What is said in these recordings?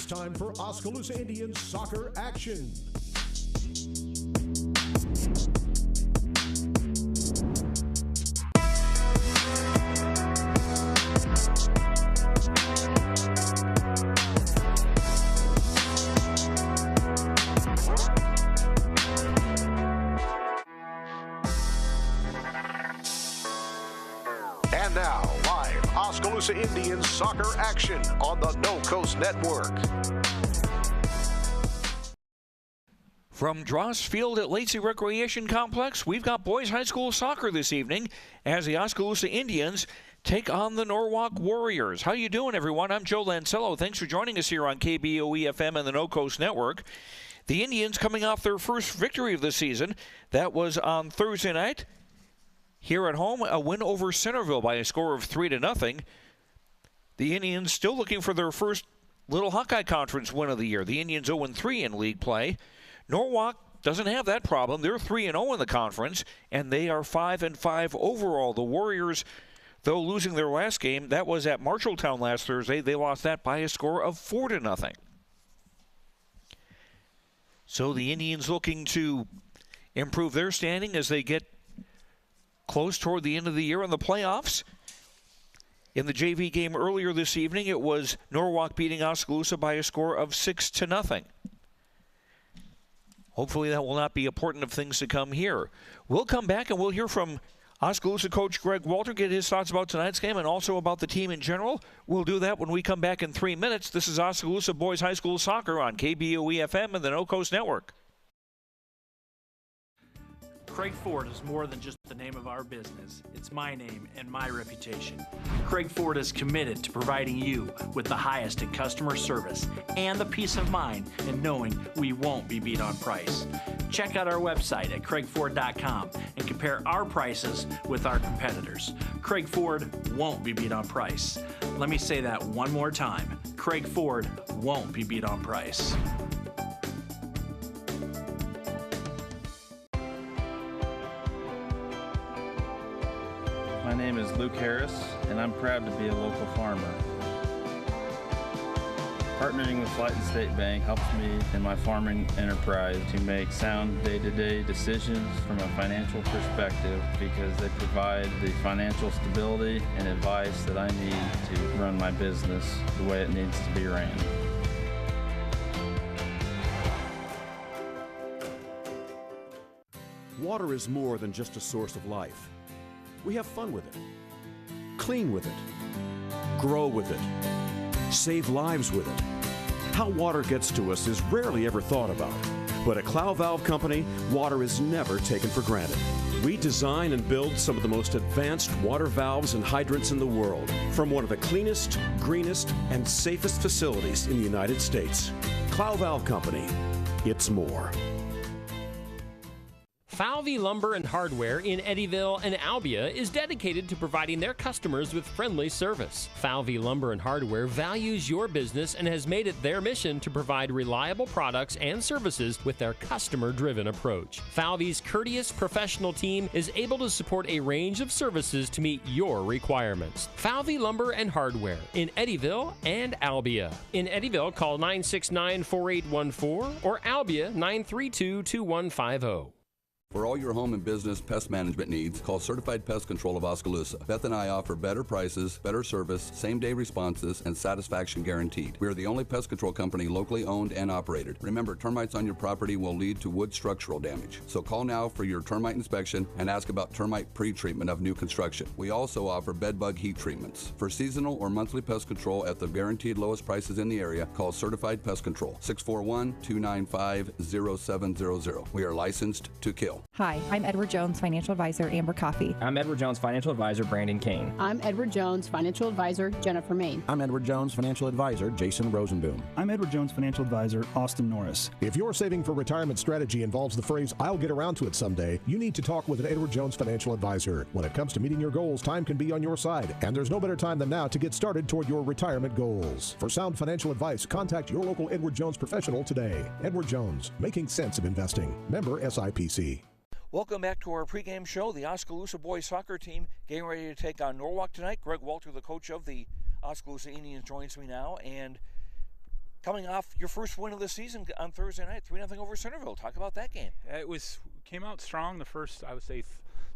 It's time for Oskaloosa Indians soccer action. And now, live Oskaloosa Indians soccer action on the No Coast Network. From Dross Field at Lacey Recreation Complex, we've got boys high school soccer this evening as the Oskaloosa Indians take on the Norwalk Warriors. How you doing, everyone? I'm Joe Lancello. Thanks for joining us here on KBOE-FM and the No Coast Network. The Indians coming off their first victory of the season. That was on Thursday night. Here at home, a win over Centerville by a score of 3-0. The Indians still looking for their first Little Hawkeye Conference win of the year. The Indians 0-3 in league play. Norwalk doesn't have that problem. They're 3-0 in the conference, and they are 5-5 overall. The Warriors, though losing their last game, that was at Marshalltown last Thursday. They lost that by a score of 4-0. So the Indians looking to improve their standing as they get close toward the end of the year in the playoffs. In the JV game earlier this evening, it was Norwalk beating Oskaloosa by a score of 6-0. Hopefully that will not be important of things to come here. We'll come back and we'll hear from Oskaloosa coach Greg Walter, get his thoughts about tonight's game and also about the team in general. We'll do that when we come back in 3 minutes. This is Oskaloosa Boys High School Soccer on KBOE-FM and the No Coast Network. Craig Ford is more than just the name of our business. It's my name and my reputation. Craig Ford is committed to providing you with the highest in customer service and the peace of mind in knowing we won't be beat on price. Check out our website at craigford.com and compare our prices with our competitors. Craig Ford won't be beat on price. Let me say that one more time. Craig Ford won't be beat on price. My name is Luke Harris, and I'm proud to be a local farmer. Partnering with Light and State Bank helps me in my farming enterprise to make sound day-to-day decisions from a financial perspective because they provide the financial stability and advice that I need to run my business the way it needs to be ran. Water is more than just a source of life. We have fun with it, clean with it, grow with it, save lives with it. How water gets to us is rarely ever thought about. But at Clow Valve Company, water is never taken for granted. We design and build some of the most advanced water valves and hydrants in the world from one of the cleanest, greenest, and safest facilities in the United States. Clow Valve Company, it's more. Falvey Lumber and Hardware in Eddyville and Albia is dedicated to providing their customers with friendly service. Falvey Lumber and Hardware values your business and has made it their mission to provide reliable products and services with their customer-driven approach. Falvey's courteous professional team is able to support a range of services to meet your requirements. Falvey Lumber and Hardware in Eddyville and Albia. In Eddyville, call 969-4814 or Albia 932-2150. For all your home and business pest management needs, call Certified Pest Control of Oskaloosa. Beth and I offer better prices, better service, same-day responses, and satisfaction guaranteed. We are the only pest control company locally owned and operated. Remember, termites on your property will lead to wood structural damage. So call now for your termite inspection and ask about termite pre-treatment of new construction. We also offer bed bug heat treatments. For seasonal or monthly pest control at the guaranteed lowest prices in the area, call Certified Pest Control, 641-295-0700. We are licensed to kill. Hi, I'm Edward Jones, Financial Advisor, Amber Coffee. I'm Edward Jones, Financial Advisor, Brandon Kane. I'm Edward Jones, Financial Advisor, Jennifer Main. I'm Edward Jones, Financial Advisor, Jason Rosenboom. I'm Edward Jones, Financial Advisor, Austin Norris. If your saving for retirement strategy involves the phrase, I'll get around to it someday, you need to talk with an Edward Jones Financial Advisor. When it comes to meeting your goals, time can be on your side, and there's no better time than now to get started toward your retirement goals. For sound financial advice, contact your local Edward Jones professional today. Edward Jones, making sense of investing. Member SIPC. Welcome back to our pregame show. The Oskaloosa boys soccer team getting ready to take on Norwalk tonight. Greg Walter, the coach of the Oskaloosa Indians, joins me now. And coming off your first win of the season on Thursday night, 3-0 over Centerville. Talk about that game. It came out strong the first, I would say,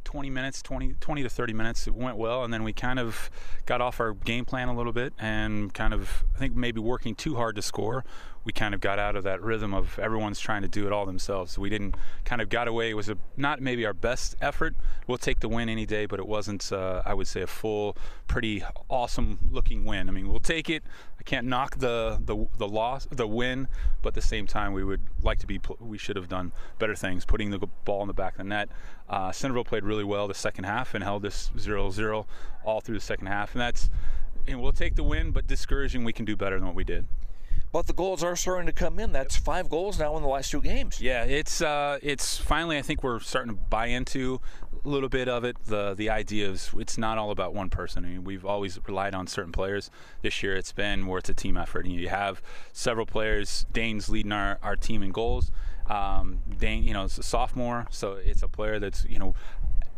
20 to 30 minutes. It went well, and then we kind of got off our game plan a little bit and kind of, I think, maybe working too hard to score. We kind of got out of that rhythm of everyone's trying to do it all themselves. We didn't kind of got away. It was not maybe our best effort. We'll take the win any day, but it wasn't, I would say, a full, pretty awesome-looking win. I mean, we'll take it. I can't knock the win, but at the same time, we should have done better things, putting the ball in the back of the net. Centerville played really well the second half and held this 0-0 all through the second half, and we'll take the win, but discouraging. We can do better than what we did. But the goals are starting to come in. That's 5 goals now in the last 2 games. Yeah, it's finally, I think we're starting to buy into a little bit of it. The idea is it's not all about one person. I mean, we've always relied on certain players. This year it's been where it's a team effort. And you have several players. Dane's leading our team in goals. Dane, is a sophomore, so it's a player that's,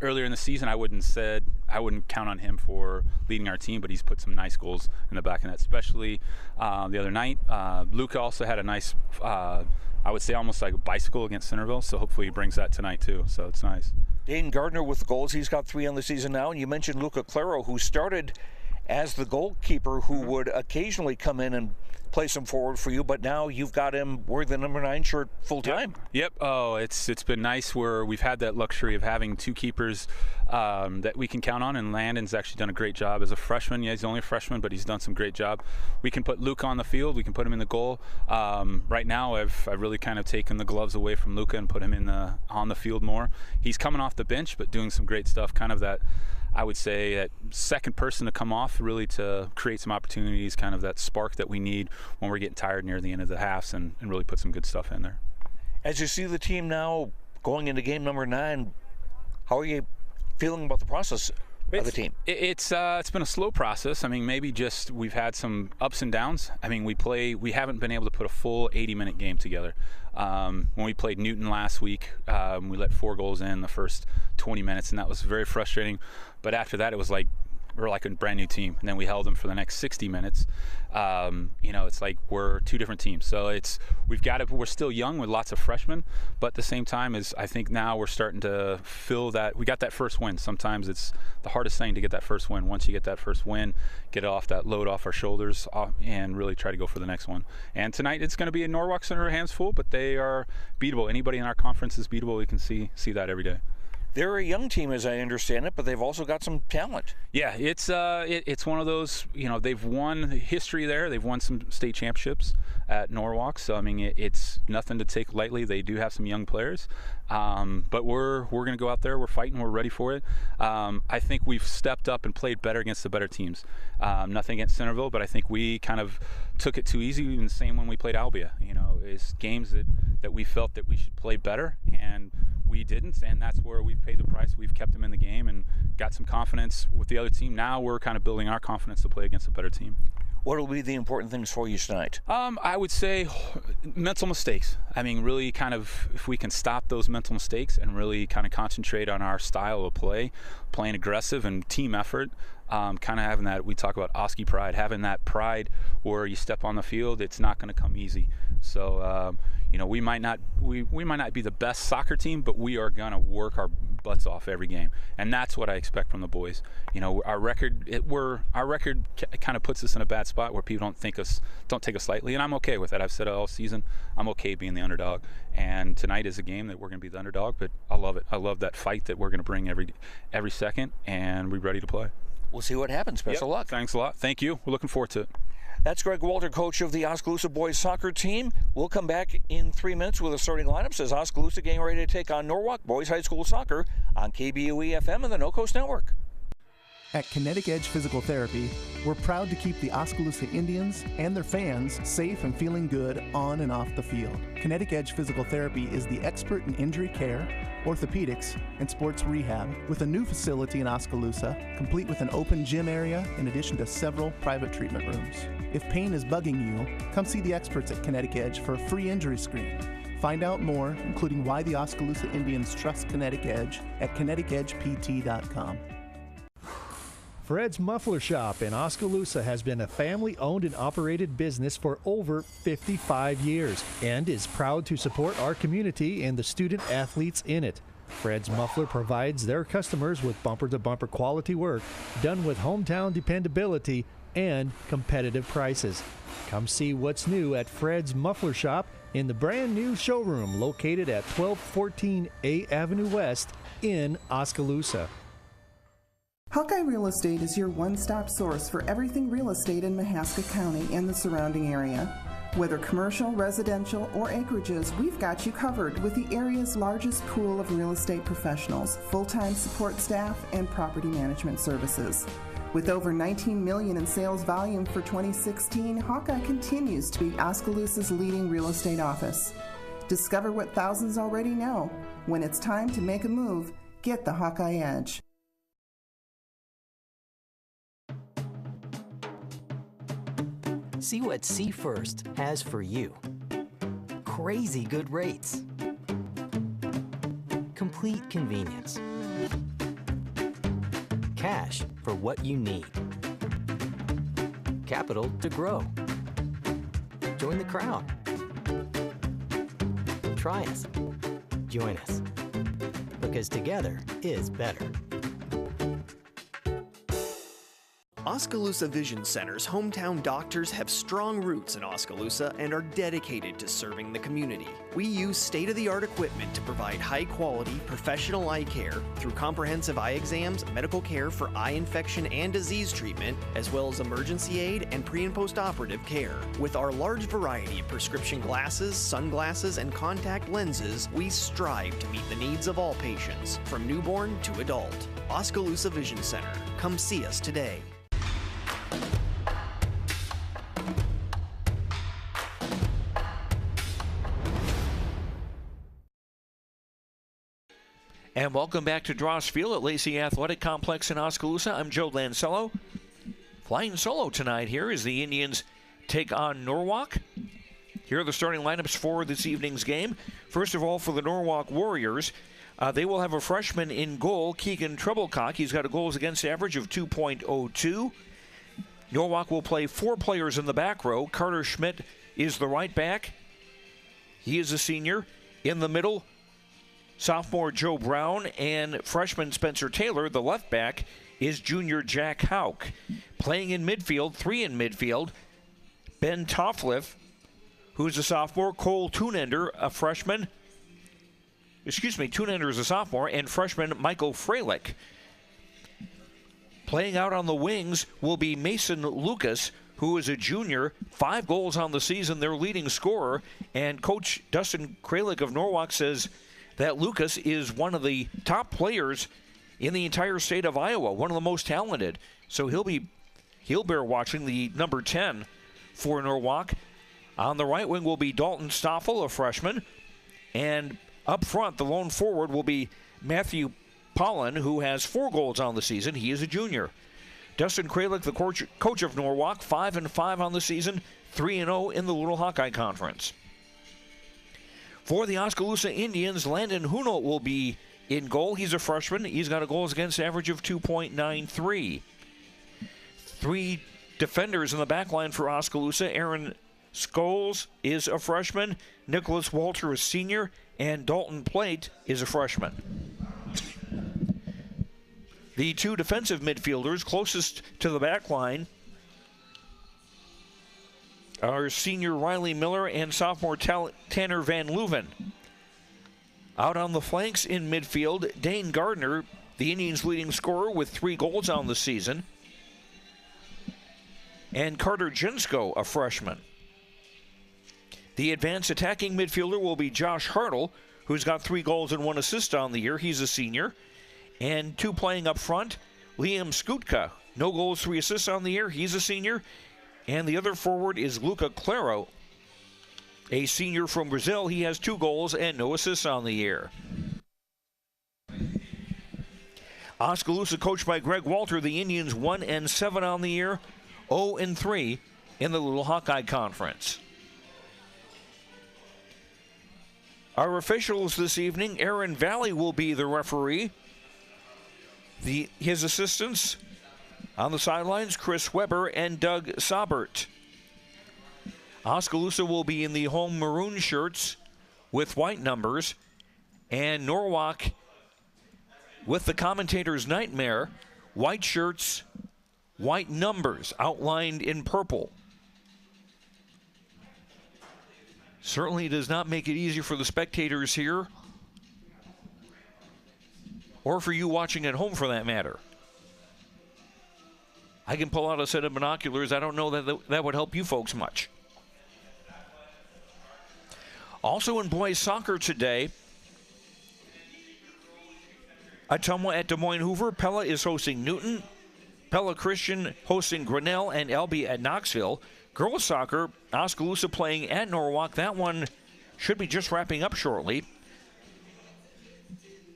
earlier in the season, I wouldn't count on him for leading our team, but he's put some nice goals in the back of that, especially the other night. Luca also had a nice, I would say almost like a bicycle against Centerville, so hopefully he brings that tonight too, so it's nice. Dane Gardner with the goals. He's got 3 on the season now, and you mentioned Luca Claro, who started as the goalkeeper, who would occasionally come in and play some forward for you, but now you've got him wearing the number 9 shirt full time. Yep. Oh, it's been nice where we've had that luxury of having 2 keepers that we can count on, and Landon's actually done a great job as a freshman. Yeah, he's only a freshman, but he's done some great job. We can put Luca on the field. We can put him in the goal. Right now, I've really kind of taken the gloves away from Luca and put him on the field more. He's coming off the bench, but doing some great stuff. Kind of that, I would say, that second person to come off, really to create some opportunities, kind of that spark that we need when we're getting tired near the end of the halves, and really put some good stuff in there. As you see the team now going into game number 9, how are you feeling about the process of the team? It's been a slow process. I mean, maybe just we've had some ups and downs. I mean, we haven't been able to put a full 80-minute game together. When we played Newton last week, we let 4 goals in the first 20 minutes, and that was very frustrating. But after that, it was like we're like a brand new team, and then we held them for the next 60 minutes. It's like we're 2 different teams. So we're still young with lots of freshmen, but at the same time, I think now we're starting to feel that we got that first win. Sometimes it's the hardest thing to get that first win. Once you get that first win, get off that load off our shoulders and really try to go for the next one. And tonight it's going to be a Norwalk Center hands full, but they are beatable. Anybody in our conference is beatable. We can see that every day. They're a young team, as I understand it, but they've also got some talent. Yeah, it's one of those, they've won history there. They've won some state championships at Norwalk, so I mean, it's nothing to take lightly. They do have some young players, but we're going to go out there. We're fighting. We're ready for it. I think we've stepped up and played better against the better teams. Nothing against Centerville, but I think we kind of took it too easy. Even the same when we played Albia. It's games that we felt that we should play better, and we didn't, and that's where we've paid the price. We've kept them in the game and got some confidence with the other team. Now we're kind of building our confidence to play against a better team. What will be the important things for you tonight? I would say mental mistakes. I mean, really kind of if we can stop those mental mistakes and really kind of concentrate on our style of play, playing aggressive and team effort, kind of having that, we talk about Oski pride, having that pride where you step on the field, it's not going to come easy. So, we might not be the best soccer team, but we are going to work our butts off every game, and that's what I expect from the boys. Our record kind of puts us in a bad spot where people don't take us lightly, and I'm okay with that. I've said it all season. I'm okay being the underdog, and tonight is a game that we're going to be the underdog, but I love it. I love that fight that we're going to bring every second, and we're ready to play. We'll see what happens. Best of luck. Thanks a lot. Thank you. We're looking forward to it. That's Greg Walter, coach of the Oskaloosa boys soccer team. We'll come back in 3 minutes with a starting lineup. As Oskaloosa getting ready to take on Norwalk boys high school soccer on KBOE FM and the No Coast Network. At Kinetic Edge Physical Therapy, we're proud to keep the Oskaloosa Indians and their fans safe and feeling good on and off the field. Kinetic Edge Physical Therapy is the expert in injury care, orthopedics, and sports rehab, with a new facility in Oskaloosa, complete with an open gym area in addition to several private treatment rooms. If pain is bugging you, come see the experts at Kinetic Edge for a free injury screen. Find out more, including why the Oskaloosa Indians trust Kinetic Edge, at kineticedgept.com. Fred's Muffler Shop in Oskaloosa has been a family-owned and operated business for over 55 years and is proud to support our community and the student athletes in it. Fred's Muffler provides their customers with bumper-to-bumper quality work done with hometown dependability and competitive prices. Come see what's new at Fred's Muffler Shop in the brand new showroom located at 1214 A Avenue West in Oskaloosa. Hawkeye Real Estate is your one-stop source for everything real estate in Mahaska County and the surrounding area. Whether commercial, residential, or acreages, we've got you covered with the area's largest pool of real estate professionals, full-time support staff, and property management services. With over $19 million in sales volume for 2016, Hawkeye continues to be Oskaloosa's leading real estate office. Discover what thousands already know. When it's time to make a move, get the Hawkeye Edge. See what See First has for you. Crazy good rates. Complete convenience. Cash for what you need. Capital to grow. Join the crowd. Try us. Join us. Because together is better. Oskaloosa Vision Center's hometown doctors have strong roots in Oskaloosa and are dedicated to serving the community. We use state-of-the-art equipment to provide high-quality, professional eye care through comprehensive eye exams, medical care for eye infection and disease treatment, as well as emergency aid and pre- and post-operative care. With our large variety of prescription glasses, sunglasses, and contact lenses, we strive to meet the needs of all patients, from newborn to adult. Oskaloosa Vision Center. Come see us today. And welcome back to Dross Field at Lacey Athletic Complex in Oskaloosa. I'm Joe Lancello. Flying solo tonight here as the Indians take on Norwalk. Here are the starting lineups for this evening's game. First of all, for the Norwalk Warriors, they will have a freshman in goal, Keegan Treblecock. He's got a goals against average of 2.02. Norwalk will play 4 players in the back row. Carter Schmidt is the right back. He is a senior. In the middle, sophomore Joe Brown, and freshman Spencer Taylor. The left back is junior Jack Hauk. Playing in midfield, 3 in midfield, Ben Toffliff, who's a sophomore, Cole Tunender, a freshman. Tunender is a sophomore, and freshman Michael Freilich. Playing out on the wings will be Mason Lucas, who is a junior, 5 goals on the season, their leading scorer, and Coach Dustin Kralik of Norwalk says that Lucas is one of the top players in the entire state of Iowa, one of the most talented. So he'll bear watching, the number 10 for Norwalk. On the right wing will be Dalton Stoffel, a freshman. And up front, the lone forward will be Matthew Pollan, who has 4 goals on the season. He is a junior. Dustin Kralik, the coach of Norwalk, 5-5 on the season, 3-0 in the Little Hawkeye Conference. For the Oskaloosa Indians, Landon Huno will be in goal. He's a freshman. He's got a goals against average of 2.93. 3 defenders in the back line for Oskaloosa. Aaron Scholes is a freshman. Nicholas Walter is senior. And Dalton Plate is a freshman. The 2 defensive midfielders closest to the back line are senior Riley Miller and sophomore Tanner Van Leuven. Out on the flanks in midfield, Dane Gardner, the Indians' leading scorer with 3 goals on the season. And Carter Jinsko, a freshman. The advanced attacking midfielder will be Josh Hartle, who's got 3 goals and 1 assist on the year. He's a senior. And 2 playing up front, Liam Skutka, no goals, 3 assists on the year. He's a senior. And the other forward is Luca Claro, a senior from Brazil. He has 2 goals and no assists on the year. Oskaloosa, coached by Greg Walter, the Indians 1-7 on the year, 0-3 in the Little Hawkeye Conference. Our officials this evening, Aaron Valley will be the referee. His assistants, On the sidelines, Chris Weber and Doug Saubert. Oskaloosa will be in the home maroon shirts with white numbers, and Norwalk with the commentator's nightmare, white shirts, white numbers outlined in purple. Certainly does not make it easier for the spectators here, or for you watching at home for that matter. I can pull out a set of binoculars. I don't know that that would help you folks much. Also in boys soccer today, Ottumwa at Des Moines Hoover. Pella is hosting Newton. Pella Christian hosting Grinnell, and Elby at Knoxville. Girls soccer, Oskaloosa playing at Norwalk. That one should be just wrapping up shortly.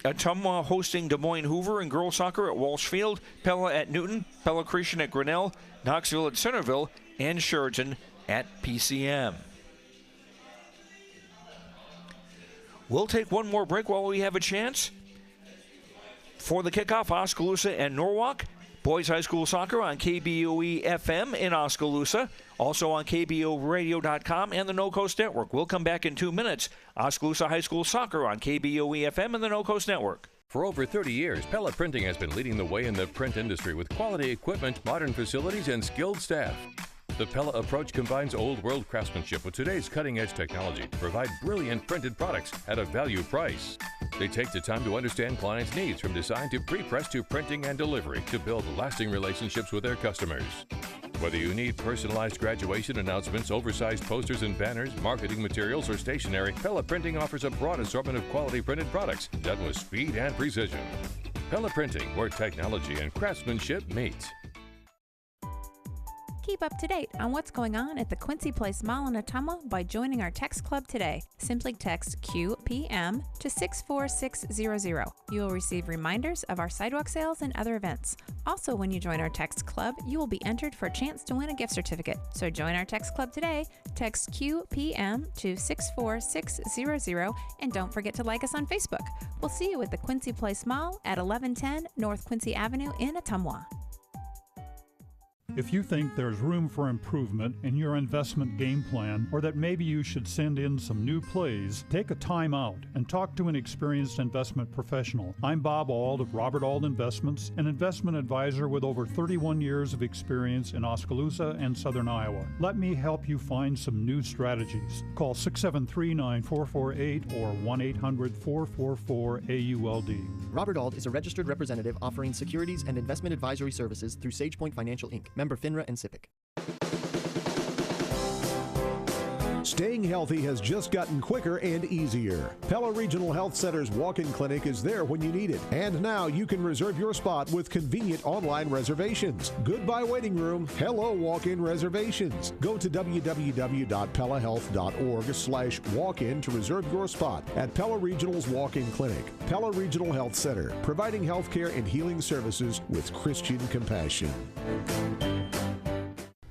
Ottumwa hosting Des Moines Hoover, and girls soccer at Walsh Field. Pella at Newton, Pella Christian at Grinnell, Knoxville at Centerville, and Sheraton at PCM. We'll take one more break while we have a chance. For the kickoff, Oskaloosa and Norwalk. Boys High School Soccer on KBOE FM in Oskaloosa. Also on KBORadio.com and the No Coast Network. We'll come back in 2 minutes. Oskaloosa High School Soccer on KBOE FM and the No Coast Network. For over 30 years, Pella Printing has been leading the way in the print industry with quality equipment, modern facilities, and skilled staff. The Pella approach combines old-world craftsmanship with today's cutting-edge technology to provide brilliant printed products at a value price. They take the time to understand clients' needs from design to pre-press to printing and delivery to build lasting relationships with their customers. Whether you need personalized graduation announcements, oversized posters and banners, marketing materials, or stationery, Pella Printing offers a broad assortment of quality printed products done with speed and precision. Pella Printing, where technology and craftsmanship meet. Keep up to date on what's going on at the Quincy Place Mall in Ottumwa by joining our text club today. Simply text QPM to 64600. You will receive reminders of our sidewalk sales and other events. Also, when you join our text club, you will be entered for a chance to win a gift certificate. So join our text club today. Text QPM to 64600, and don't forget to like us on Facebook. We'll see you at the Quincy Place Mall at 1110 North Quincy Avenue in Ottumwa. If you think there's room for improvement in your investment game plan, or that maybe you should send in some new plays, take a time out and talk to an experienced investment professional. I'm Bob Auld of Robert Auld Investments, an investment advisor with over 31 years of experience in Oskaloosa and Southern Iowa. Let me help you find some new strategies. Call 673-9448 or 1-800-444-AULD. Robert Auld is a registered representative offering securities and investment advisory services through SagePoint Financial Inc., member FINRA and SIPC. Staying healthy has just gotten quicker and easier. Pella Regional Health Center's walk-in clinic is there when you need it. And now you can reserve your spot with convenient online reservations. Goodbye waiting room. Hello walk-in reservations. Go to www.pellahealth.org/walk-in to reserve your spot at Pella Regional's walk-in clinic. Pella Regional Health Center, providing healthcare and healing services with Christian compassion.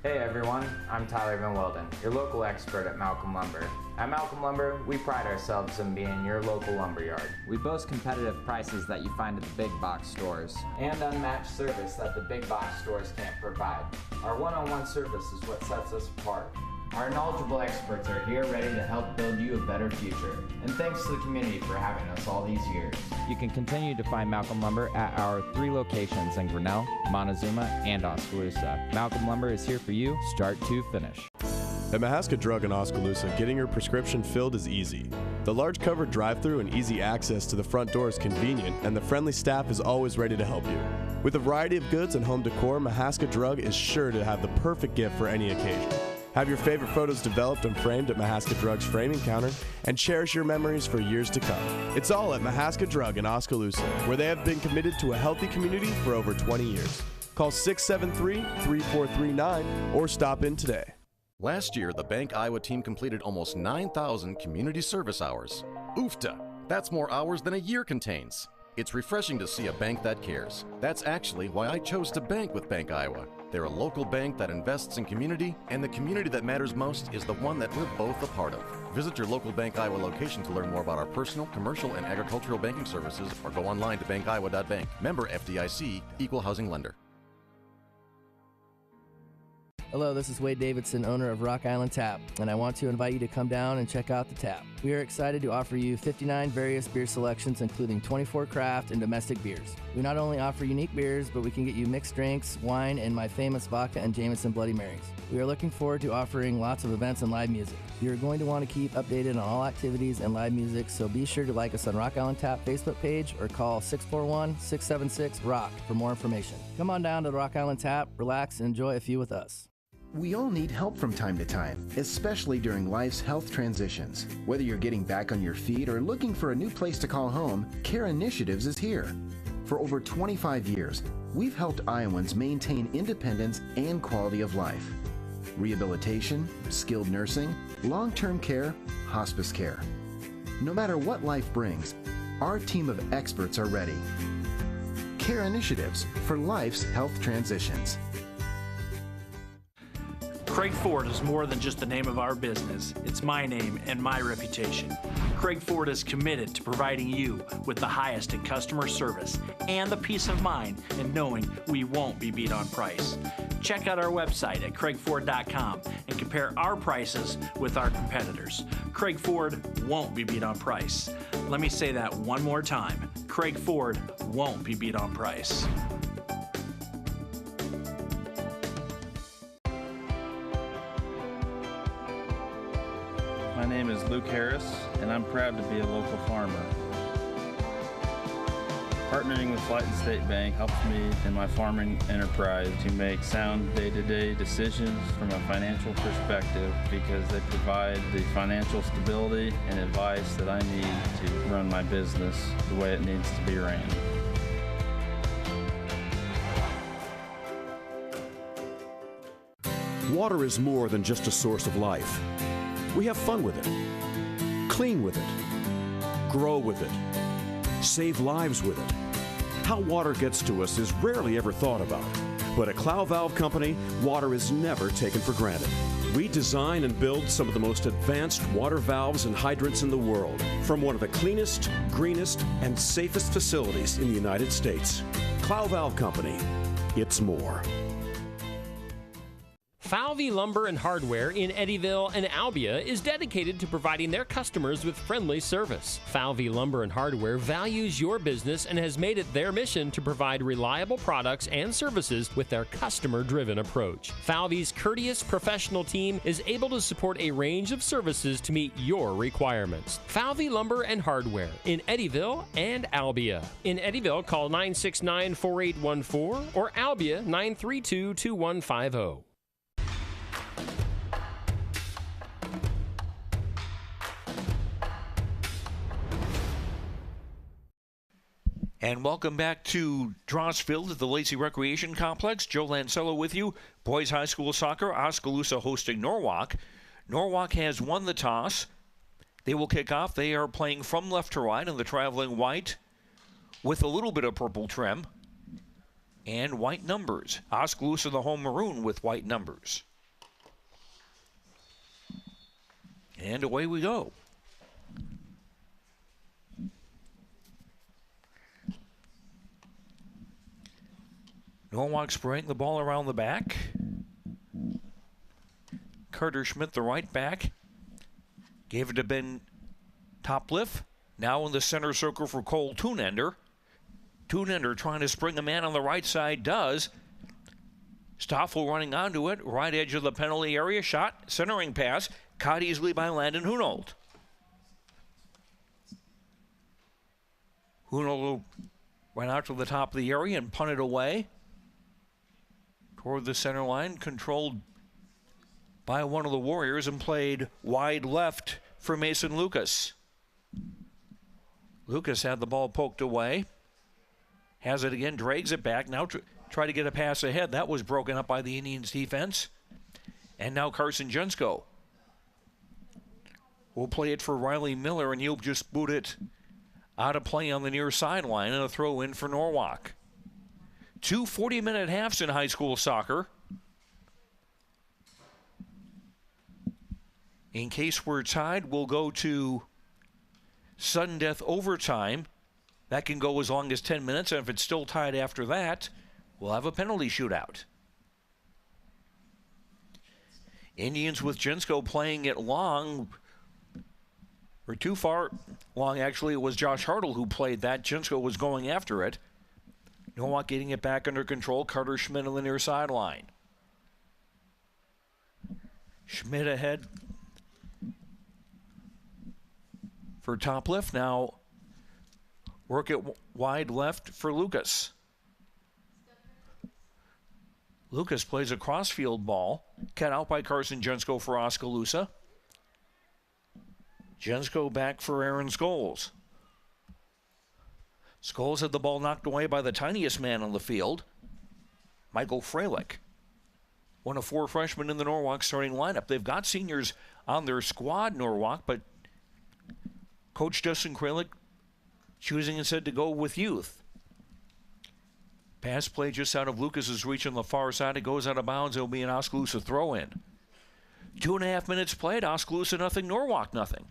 Hey everyone, I'm Tyler Van Welden, your local expert at Malcolm Lumber. At Malcolm Lumber, we pride ourselves in being your local lumberyard. We boast competitive prices that you find at the big box stores and unmatched service that the big box stores can't provide. Our one-on-one service is what sets us apart. Our knowledgeable experts are here ready to help build you a better future. And thanks to the community for having us all these years. You can continue to find Malcolm Lumber at our 3 locations in Grinnell, Montezuma, and Oskaloosa. Malcolm Lumber is here for you, start to finish. At Mahaska Drug in Oskaloosa, getting your prescription filled is easy. The large covered drive-thru and easy access to the front door is convenient, and the friendly staff is always ready to help you. With a variety of goods and home decor, Mahaska Drug is sure to have the perfect gift for any occasion. Have your favorite photos developed and framed at Mahaska Drug's framing counter, and cherish your memories for years to come. It's all at Mahaska Drug in Oskaloosa, where they have been committed to a healthy community for over 20 years. Call 673-3439 or stop in today. Last year, the Bank Iowa team completed almost 9,000 community service hours. Oofta! That's more hours than a year contains. It's refreshing to see a bank that cares. That's actually why I chose to bank with Bank Iowa. They're a local bank that invests in community, and the community that matters most is the one that we're both a part of. Visit your local Bank Iowa location to learn more about our personal, commercial, and agricultural banking services, or go online to bankiowa.bank. Member FDIC, Equal Housing Lender. Hello, this is Wade Davidson, owner of Rock Island Tap, and I want to invite you to come down and check out the tap. We are excited to offer you 59 various beer selections, including 24 craft and domestic beers. We not only offer unique beers, but we can get you mixed drinks, wine, and my famous vodka and Jameson Bloody Marys. We are looking forward to offering lots of events and live music. You're going to want to keep updated on all activities and live music, so be sure to like us on Rock Island Tap Facebook page or call 641-676-ROCK for more information. Come on down to the Rock Island Tap, relax, and enjoy a few with us. We all need help from time to time, especially during life's health transitions. Whether you're getting back on your feet or looking for a new place to call home, Care Initiatives is here. For over 25 years, we've helped Iowans maintain independence and quality of life. Rehabilitation, skilled nursing, long-term care, hospice care. No matter what life brings, our team of experts are ready. Care Initiatives for life's health transitions. Craig Ford is more than just the name of our business. It's my name and my reputation. Craig Ford is committed to providing you with the highest in customer service and the peace of mind in knowing we won't be beat on price. Check out our website at craigford.com and compare our prices with our competitors. Craig Ford won't be beat on price. Let me say that one more time. Craig Ford won't be beat on price. My name is Luke Harris, and I'm proud to be a local farmer. Partnering with Flight and State Bank helps me in my farming enterprise to make sound day-to-day decisions from a financial perspective because they provide the financial stability and advice that I need to run my business the way it needs to be ran. Water is more than just a source of life. We have fun with it, clean with it, grow with it, save lives with it. How water gets to us is rarely ever thought about. But at Clow Valve Company, water is never taken for granted. We design and build some of the most advanced water valves and hydrants in the world from one of the cleanest, greenest, and safest facilities in the United States. Clow Valve Company, it's more. Falvey Lumber and Hardware in Eddyville and Albia is dedicated to providing their customers with friendly service. Falvey Lumber and Hardware values your business and has made it their mission to provide reliable products and services with their customer-driven approach. Falvey's courteous professional team is able to support a range of services to meet your requirements. Falvey Lumber and Hardware in Eddyville and Albia. In Eddyville, call 969-4814 or Albia 932-2150. And welcome back to Drossfield at the Lacey Recreation Complex. Joe Lancello with you. Boys High School Soccer, Oskaloosa hosting Norwalk. Norwalk has won the toss. They will kick off. They are playing from left to right in the traveling white with a little bit of purple trim and white numbers. Oskaloosa the home maroon with white numbers. And away we go. Norwalk spraying the ball around the back. Carter Schmidt, the right back, gave it to Ben Topliff. Now in the center circle for Cole Tunender. Tunender trying to spring a man on the right side, does. Stoffel running onto it, right edge of the penalty area. Shot, centering pass, caught easily by Landon Hunold. Hunold went out to the top of the area and punted away toward the center line, controlled by one of the Warriors and played wide left for Mason Lucas. Lucas had the ball poked away. Has it again, drags it back. Now try to get a pass ahead. That was broken up by the Indians defense. And now Carson Junsko will play it for Riley Miller, and he'll just boot it out of play on the near sideline, and a throw in for Norwalk. 2 40-minute halves in high school soccer. In case we're tied, we'll go to sudden death overtime. That can go as long as 10 minutes, and if it's still tied after that, we'll have a penalty shootout. Indians with Jensko playing it long, or too far long, actually. It was Josh Hartle who played that. Jensko was going after it. Norwalk getting it back under control. Carter Schmidt on the near sideline. Schmidt ahead for top lift. Now work it wide left for Lucas. Lucas plays a crossfield ball. Cut out by Carson Jensko for Oskaloosa. Jensko back for Aaron Scholes. Scholes had the ball knocked away by the tiniest man on the field, Michael Freilich. One of 4 freshmen in the Norwalk starting lineup. They've got seniors on their squad, Norwalk, but Coach Justin Freilich choosing instead to go with youth. Pass play just out of Lucas's reach on the far side. It goes out of bounds. It'll be an Oskaloosa throw-in. 2.5 minutes played. Oskaloosa nothing, Norwalk nothing.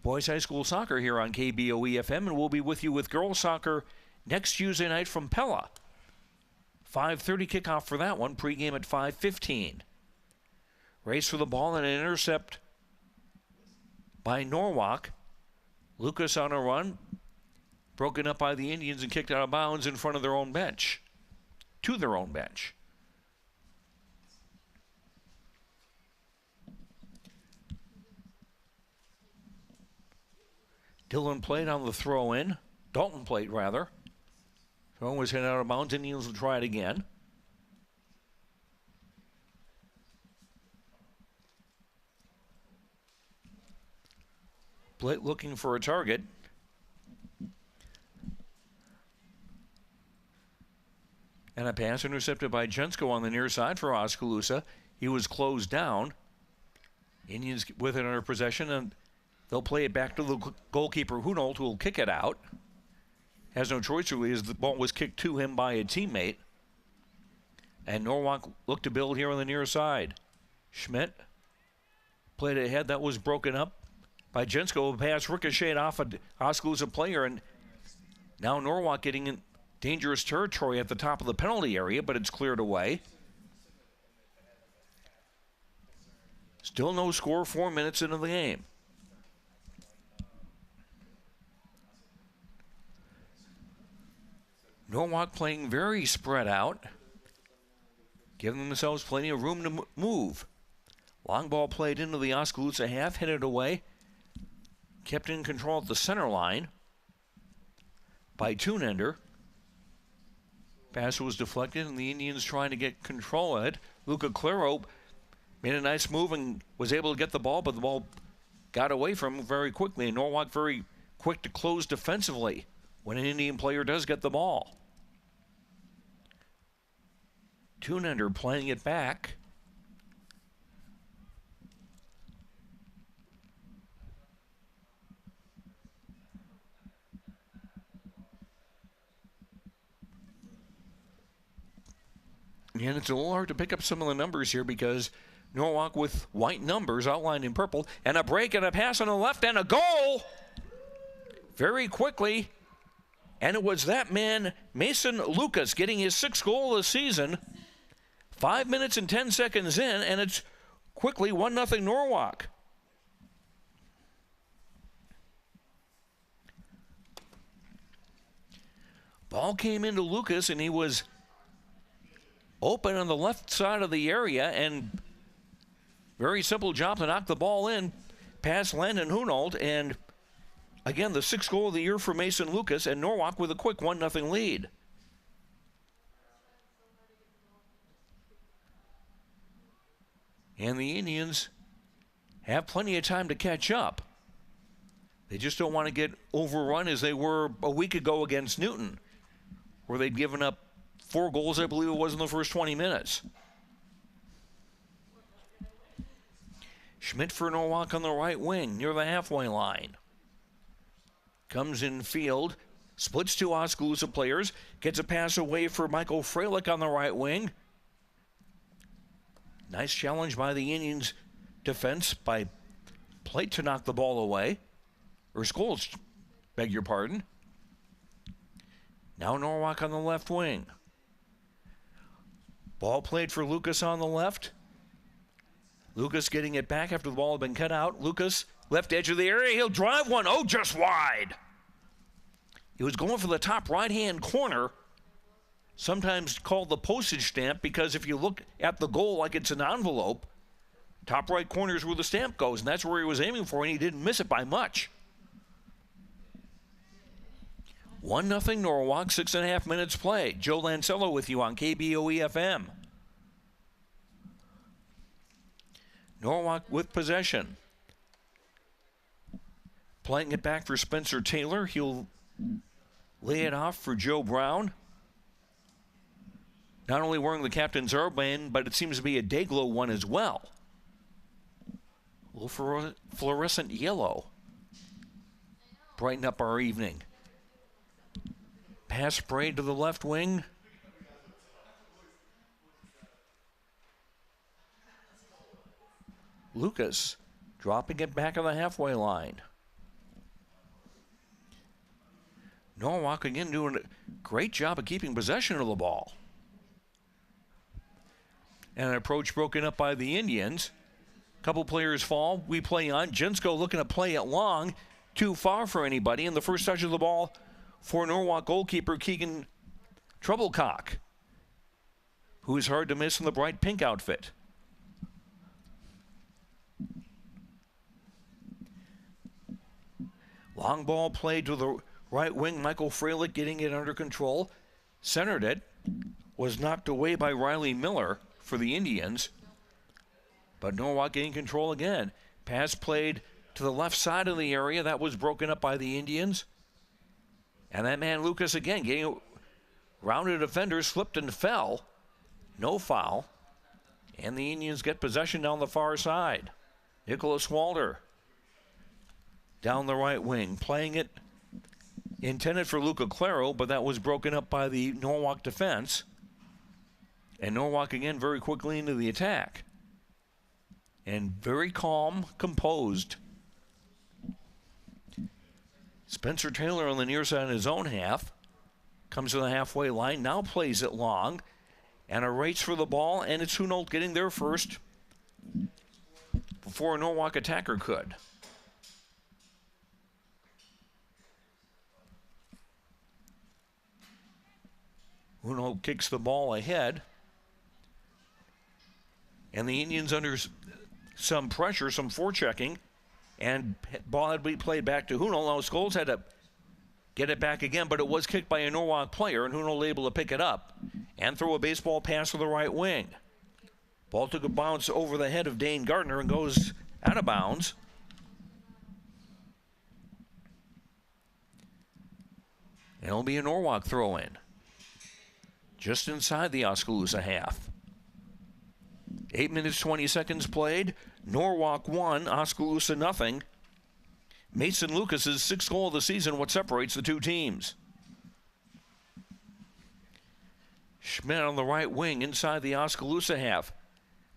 Boys High School Soccer here on KBOE-FM, and we'll be with you with girls soccer next Tuesday night from Pella. 5:30 kickoff for that one, pregame at 5:15. Race for the ball and an intercept by Norwalk. Lucas on a run, broken up by the Indians and kicked out of bounds in front of their own bench, to their own bench. Dillon played on the throw-in. Dalton played, rather. Throw was hit out of bounds. Indians will try it again. Blake looking for a target. And a pass intercepted by Jensko on the near side for Oskaloosa. He was closed down. Indians with it under possession, and they'll play it back to the goalkeeper, Hunold, who will kick it out. Has no choice really, as the ball was kicked to him by a teammate. And Norwalk looked to build here on the near side. Schmidt played ahead. That was broken up by Jensko. A pass ricocheted off an Oskaloosa player, and now Norwalk getting in dangerous territory at the top of the penalty area, but it's cleared away. Still no score, 4 minutes into the game. Norwalk playing very spread out, giving themselves plenty of room to move. Long ball played into the Oskaloosa half, headed away. Kept in control at the center line by Tunender. Pass was deflected, and the Indians trying to get control of it. Luca Claro made a nice move and was able to get the ball, but the ball got away from him very quickly. And Norwalk very quick to close defensively when an Indian player does get the ball. Tunender playing it back. And it's a little hard to pick up some of the numbers here because Norwalk with white numbers outlined in purple, and a break and a pass on the left and a goal very quickly. And it was that man, Mason Lucas, getting his 6th goal of the season. 5 minutes and 10 seconds in, and it's quickly 1-0 Norwalk. Ball came into Lucas, and he was open on the left side of the area, and very simple job to knock the ball in past Landon Hunold, and again, the 6th goal of the year for Mason Lucas, and Norwalk with a quick 1-0 lead. And the Indians have plenty of time to catch up. They just don't want to get overrun as they were a week ago against Newton, where they'd given up 4 goals, I believe it was, in the first 20 minutes. Schmidt for Norwalk on the right wing, near the halfway line. Comes in field, splits 2 Oskaloosa players, gets a pass away for Michael Freilich on the right wing. Nice challenge by the Indians' defense by Plate to knock the ball away. Or Scholes, beg your pardon. Now Norwalk on the left wing. Ball played for Lucas on the left. Lucas getting it back after the ball had been cut out. Lucas, left edge of the area. He'll drive one. Oh, just wide. He was going for the top right-hand corner, sometimes called the postage stamp, because if you look at the goal like it's an envelope, top right corner is where the stamp goes, and that's where he was aiming for, and he didn't miss it by much. 1-0 Norwalk, 6.5 minutes played. Joe Lancello with you on KBOE-FM. Norwalk with possession. Playing it back for Spencer Taylor. He'll lay it off for Joe Brown. Not only wearing the captain's armband, but it seems to be a Dayglow one as well. A little fluorescent yellow. Brighten up our evening. Pass sprayed to the left wing. Lucas dropping it back on the halfway line. Norwalk again doing a great job of keeping possession of the ball. And an approach broken up by the Indians. Couple players fall. We play on. Jensko looking to play it long. Too far for anybody. And the first touch of the ball for Norwalk goalkeeper Keegan Troublecock, who is hard to miss in the bright pink outfit. Long ball played to the right wing. Michael Freilich getting it under control. Centered it. Was knocked away by Riley Miller for the Indians. But Norwalk getting control again. Pass played to the left side of the area. That was broken up by the Indians. And that man Lucas again getting rounded defender, slipped and fell. No foul. And the Indians get possession down the far side. Nicholas Walter down the right wing, playing it intended for Luca Claro, but that was broken up by the Norwalk defense. And Norwalk again very quickly into the attack. And very calm, composed. Spencer Taylor on the near side of his own half. Comes to the halfway line, now plays it long. And a race for the ball, and it's Hunold getting there first before a Norwalk attacker could. Hunold kicks the ball ahead. And the Indians under some pressure, some forechecking, and ball had to be played back to Hunold. Now Scholes had to get it back again, but it was kicked by a Norwalk player, and Hunold able to pick it up and throw a baseball pass to the right wing. Ball took a bounce over the head of Dane Gardner and goes out of bounds. And it'll be a Norwalk throw-in. Just inside the Oskaloosa half. 8 minutes, 20 seconds played. Norwalk 1, Oskaloosa nothing. Mason Lucas's 6th goal of the season, what separates the two teams. Schmidt on the right wing inside the Oskaloosa half.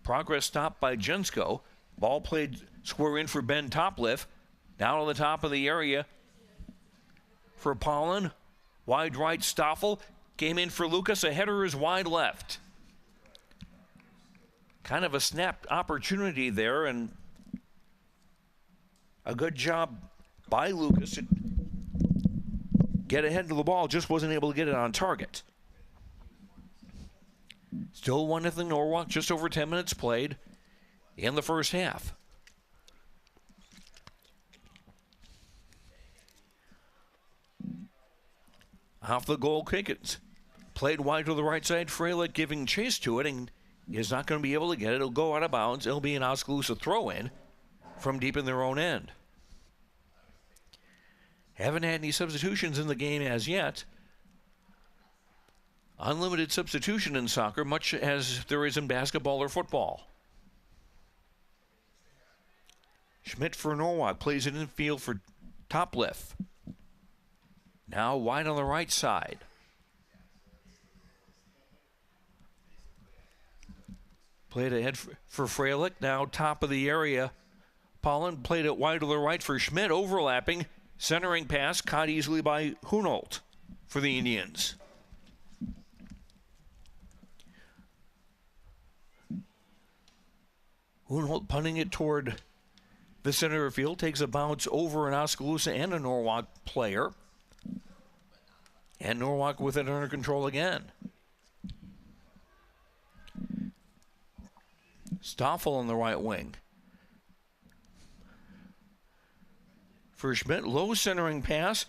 Progress stopped by Jensko. Ball played square in for Ben Topliff. Down to the top of the area for Pollen. Wide right, Stoffel. Came in for Lucas. A header is wide left. Kind of a snap opportunity there, and a good job by Lucas to get ahead of the ball. Just wasn't able to get it on target. Still 1-0 Norwalk, just over 10 minutes played in the first half. Off the goal kick, it's played wide to the right side. Freilich giving chase to it, and is not going to be able to get it. It'll go out of bounds. It'll be an Oskaloosa throw-in from deep in their own end. Haven't had any substitutions in the game as yet. Unlimited substitution in soccer, much as there is in basketball or football. Schmidt for Norwalk plays it in field for Topliff. Now wide on the right side. Played ahead for Freilich. Now top of the area. Pollen played it wide to the right for Schmidt. Overlapping. Centering pass caught easily by Hunold for the Indians. Hunold punting it toward the center of field, takes a bounce over an Oskaloosa and a Norwalk player. And Norwalk with it under control again. Stoffel on the right wing. For Schmidt, low centering pass.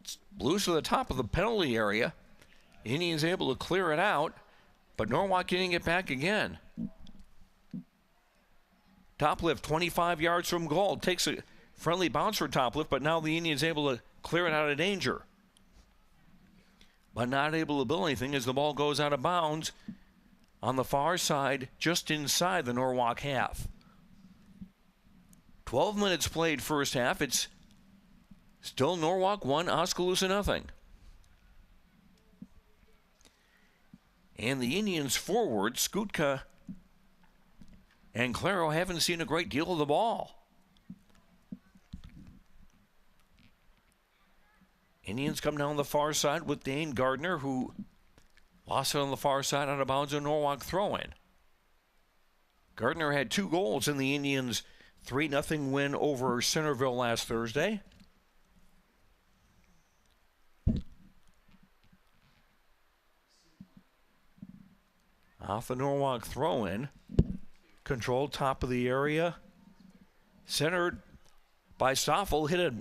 It's loose to the top of the penalty area. Indians able to clear it out, but Norwalk getting it back again. Toplift 25 yards from goal. Takes a friendly bounce for Toplift, but now the Indians able to clear it out of danger. But not able to build anything as the ball goes out of bounds on the far side, just inside the Norwalk half. 12 minutes played first half. It's still Norwalk 1, Oskaloosa nothing. And the Indians forward, Skutka and Claro, haven't seen a great deal of the ball. Indians come down the far side with Dane Gardner, who lost it on the far side out of bounds, a Norwalk throw-in. Gardner had 2 goals in the Indians' 3-0 win over Centerville last Thursday. Off the Norwalk throw-in. Controlled top of the area. Centered by Stoffel. Hit a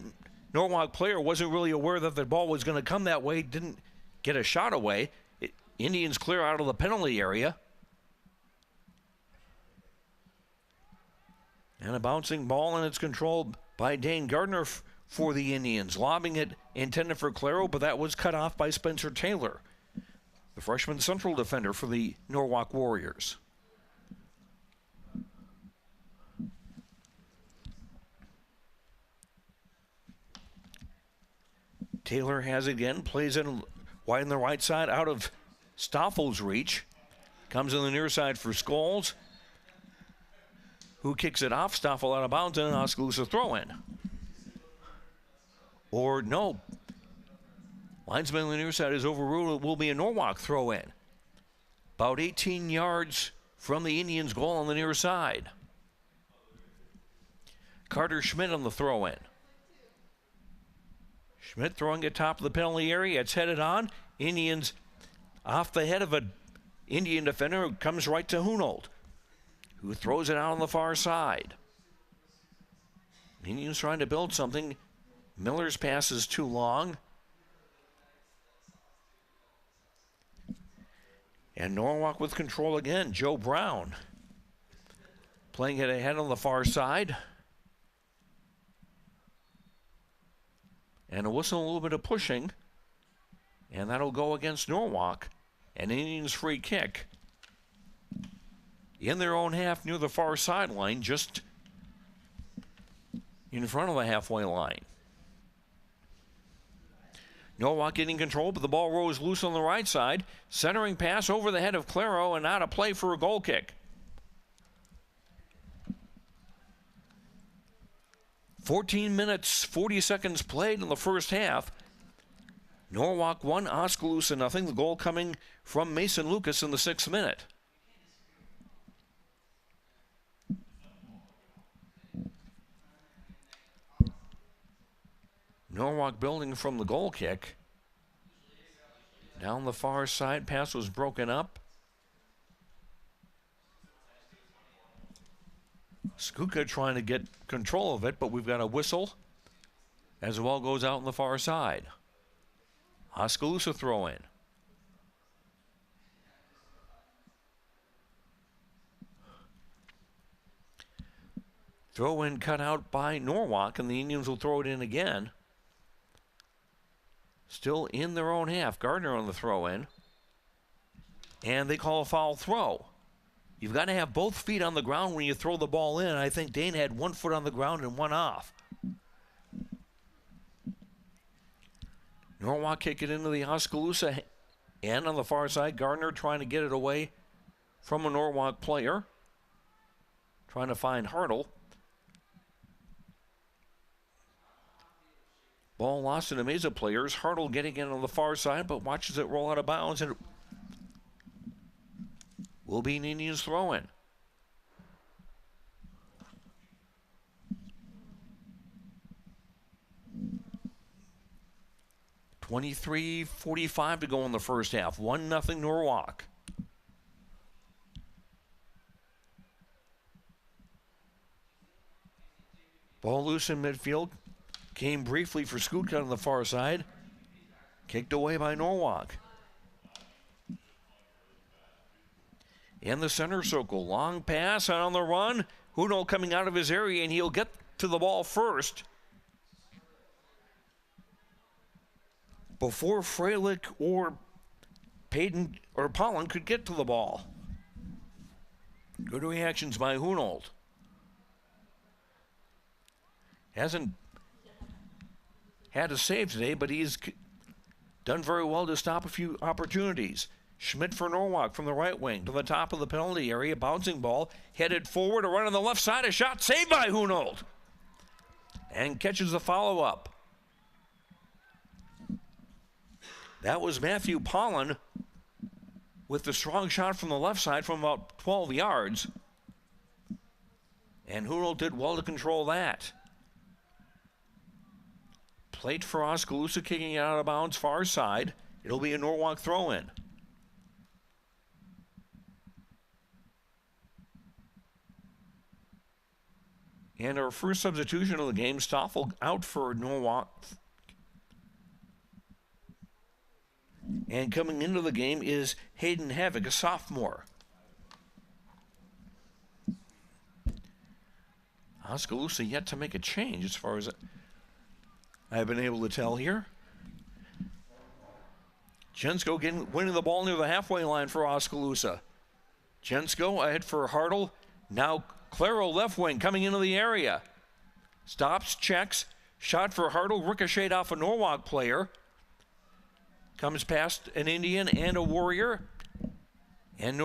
Norwalk player. Wasn't really aware that the ball was going to come that way. Didn't get a shot away. Indians clear out of the penalty area. And a bouncing ball, and it's controlled by Dane Gardner for the Indians. Lobbing it intended for Claro, but that was cut off by Spencer Taylor, the freshman central defender for the Norwalk Warriors. Taylor has it again, plays it wide on the right side, out of Stoffel's reach. Comes in the near side for Scholes, who kicks it off. Stoffel out of bounds, and an Oskaloosa throw-in. Or no. Linesman on the near side is overruled. It will be a Norwalk throw-in. About 18 yards from the Indians' goal on the near side. Carter Schmidt on the throw-in. Schmidt throwing it top of the penalty area. It's headed on. Indians off the head of an Indian defender who comes right to Hunold, who throws it out on the far side. Indians trying to build something. Miller's pass is too long. And Norwalk with control again. Joe Brown playing it ahead on the far side. And a whistle, a little bit of pushing. And that'll go against Norwalk. An Indians free kick in their own half near the far sideline, just in front of the halfway line. Norwalk getting control, but the ball rolls loose on the right side. Centering pass over the head of Claro, and out of play for a goal kick. 14 minutes, 40 seconds played in the first half. Norwalk 1, Oskaloosa nothing. The goal coming from Mason Lucas in the 6th minute. Norwalk building from the goal kick. Down the far side, pass was broken up. Skuka trying to get control of it, but we've got a whistle as the ball goes out on the far side. Oskaloosa throw in. Throw in cut out by Norwalk, and the Indians will throw it in again. Still in their own half. Gardner on the throw in. And they call a foul throw. You've got to have both feet on the ground when you throw the ball in. I think Dane had 1 foot on the ground and 1 off. Norwalk kick it into the Oskaloosa end on the far side. Gardner trying to get it away from a Norwalk player. Trying to find Hartle. Ball lost to the Mesa players. Hartle getting in on the far side, but watches it roll out of bounds, and it will be an Indians throw-in. 23:45 to go in the first half. 1-0 Norwalk. Ball loose in midfield. Came briefly for Skutka on the far side. Kicked away by Norwalk. In the center circle. Long pass on the run. Hunold coming out of his area, and he'll get to the ball first before Freilich or Payton or Pollen could get to the ball. Good reactions by Hunold. Hasn't had a save today, but he's done very well to stop a few opportunities. Schmidt for Norwalk from the right wing to the top of the penalty area. Bouncing ball headed forward. A run on the left side. A shot saved by Hunold. And catches the follow-up. That was Matthew Pollen with the strong shot from the left side from about 12 yards. And Hunold did well to control that. Plate for Oskaloosa, kicking it out of bounds far side. It'll be a Norwalk throw-in. And our first substitution of the game, Stoffel out for Norwalk. And coming into the game is Hayden Havoc, a sophomore. Oskaloosa yet to make a change as far as I've been able to tell here. Jensko winning the ball near the halfway line for Oskaloosa. Jensko ahead for Hartle. Now Claro left wing coming into the area. Stops, checks. Shot for Hartle, ricocheted off a Norwalk player. Comes past an Indian and a Warrior. And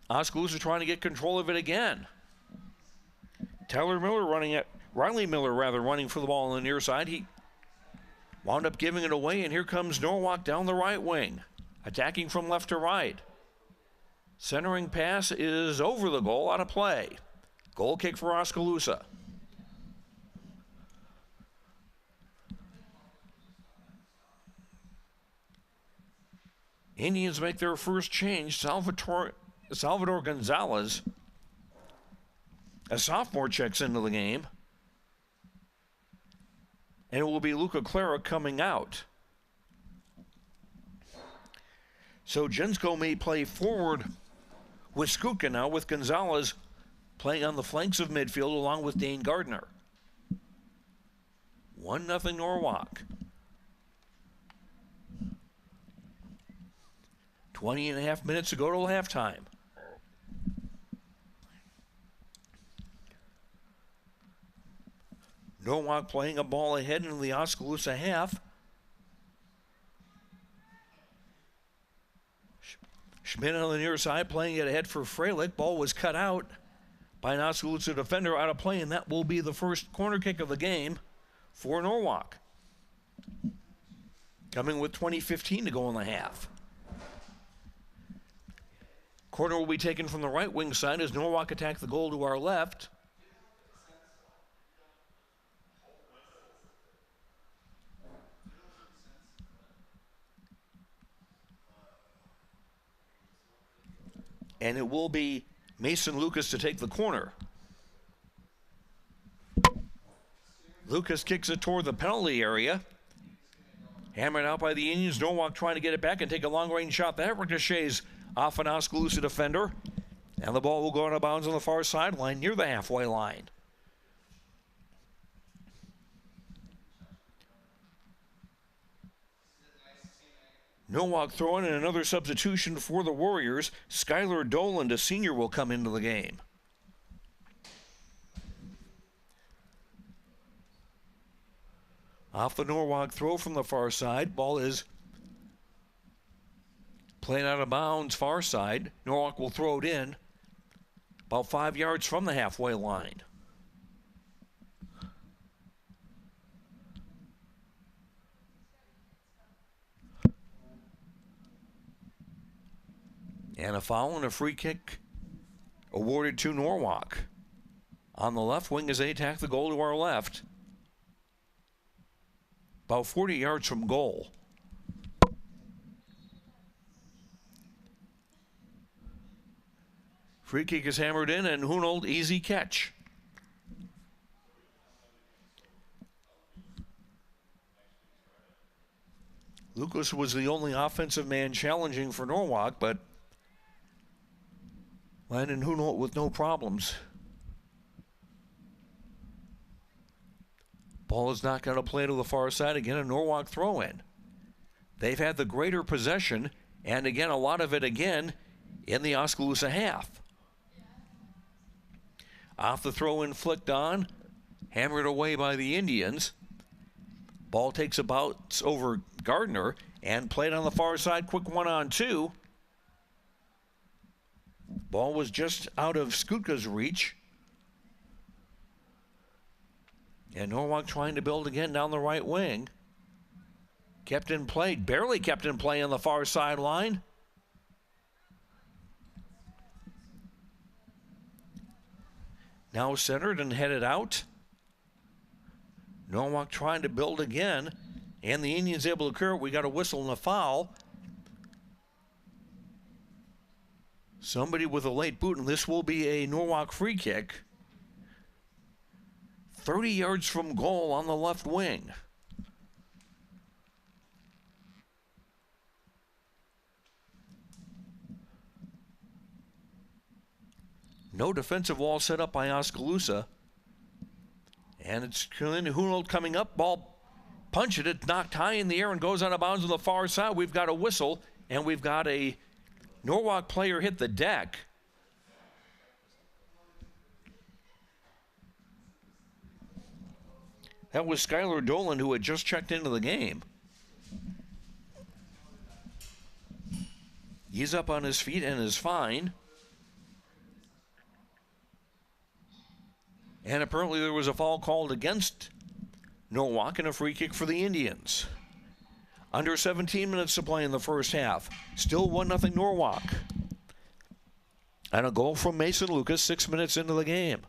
Oskaloosa trying to get control of it again. Riley Miller running for the ball on the near side. He wound up giving it away, and here comes Norwalk down the right wing, attacking from left to right. Centering pass is over the goal, out of play. Goal kick for Oskaloosa. Indians make their first change. Salvador Gonzalez, a sophomore, checks into the game. And it will be Luca Clara coming out. So Jensko may play forward with Skutka now, with Gonzalez playing on the flanks of midfield along with Dane Gardner. 1-0 Norwalk. 20.5 minutes to go till halftime. Norwalk playing a ball ahead into the Oskaloosa half. Schmidt on the near side playing it ahead for Freilich. Ball was cut out by an Oskaloosa defender out of play, and that will be the first corner kick of the game for Norwalk. Coming with 20:15 to go in the half. Corner will be taken from the right wing side as Norwalk attack the goal to our left. And it will be Mason Lucas to take the corner. Lucas kicks it toward the penalty area. Hammered out by the Indians. Norwalk trying to get it back and take a long-range shot. That ricochets off an Oskaloosa defender. And the ball will go out of bounds on the far sideline near the halfway line. Norwalk throwing in another substitution for the Warriors. Skylar Dolan, a senior, will come into the game. Off the Norwalk throw from the far side. Ball is played out of bounds far side. Norwalk will throw it in about 5 yards from the halfway line. And a foul and a free kick awarded to Norwalk. On the left wing as they attack the goal to our left. About 40 yards from goal. Free kick is hammered in, and Hunold, easy catch. Lucas was the only offensive man challenging for Norwalk, but Landon Hunold with no problems. Ball is not going to play to the far side. Again, a Norwalk throw-in. They've had the greater possession, and again, a lot of it again in the Oskaloosa half. Off the throw-in, flicked on, hammered away by the Indians. Ball takes a bounce over Gardner and played on the far side. Quick 1-on-2. Ball was just out of Skutka's reach. And Norwalk trying to build again down the right wing. Kept in play, barely kept in play on the far sideline. Now centered and headed out. Norwalk trying to build again, and the Indians able to clear it. We got a whistle and a foul. Somebody with a late boot, and this will be a Norwalk free kick. 30 yards from goal on the left wing. No defensive wall set up by Oskaloosa. And it's Hunold coming up. Ball punch it. It's knocked high in the air and goes out of bounds on the far side. We've got a whistle, and we've got a Norwalk player hit the deck. That was Skylar Dolan, who had just checked into the game. He's up on his feet and is fine. And apparently there was a foul called against Norwalk and a free kick for the Indians. Under 17 minutes to play in the first half. Still 1-0 Norwalk. And a goal from Mason Lucas 6 minutes into the game.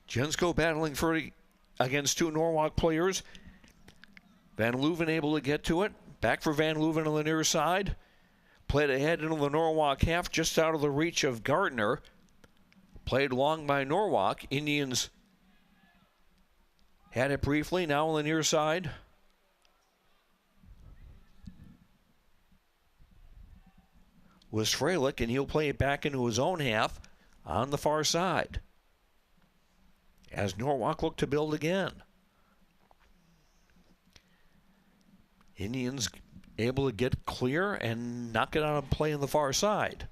Jensko battling against two Norwalk players. Van Leuven able to get to it. Back for Van Leuven on the near side. Played ahead into the Norwalk half, just out of the reach of Gardner. Played long by Norwalk. Indians had it briefly, now on the near side. Was Freilich, and he'll play it back into his own half on the far side. As Norwalk look to build again. Indians able to get clear and knock it out of play on the far side.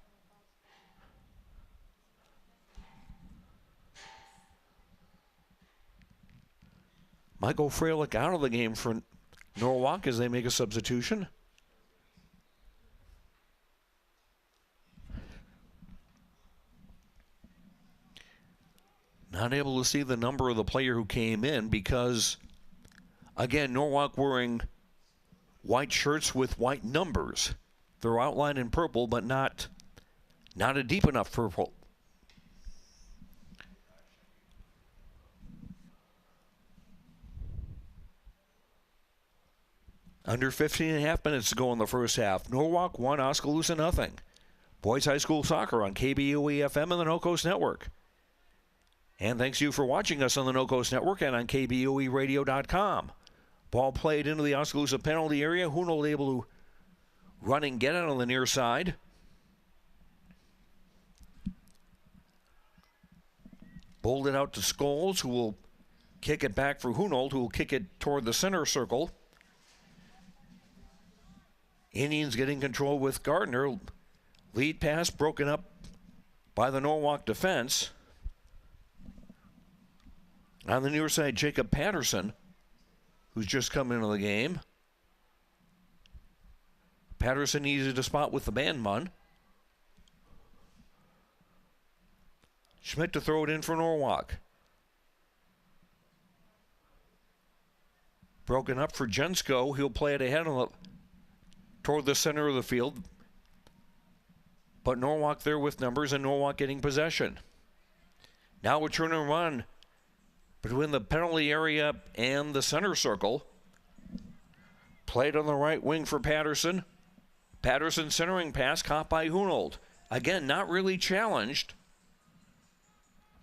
Michael Freilich out of the game for Norwalk as they make a substitution. Not able to see the number of the player who came in because, again, Norwalk wearing white shirts with white numbers. They're outlined in purple, but not a deep enough purple. Under 15.5 minutes to go in the first half. Norwalk 1, Oskaloosa nothing. Boys High School Soccer on KBOE FM and the No Coast Network. And thanks to you for watching us on the No Coast Network and on KBOEradio.com. Ball played into the Oskaloosa penalty area. Hunold able to run and get it on the near side. Bowled it out to Scholes, who will kick it back for Hunold, who will kick it toward the center circle. Indians getting control with Gardner. Lead pass broken up by the Norwalk defense. On the near side, Jacob Patterson, who's just come into the game. Patterson easy to spot with the man. Schmidt to throw it in for Norwalk. Broken up for Jensko. He'll play it ahead toward the center of the field. But Norwalk there with numbers, and Norwalk getting possession. Now a turn and run between the penalty area and the center circle. Played on the right wing for Patterson. Patterson centering pass caught by Hunold. Again, not really challenged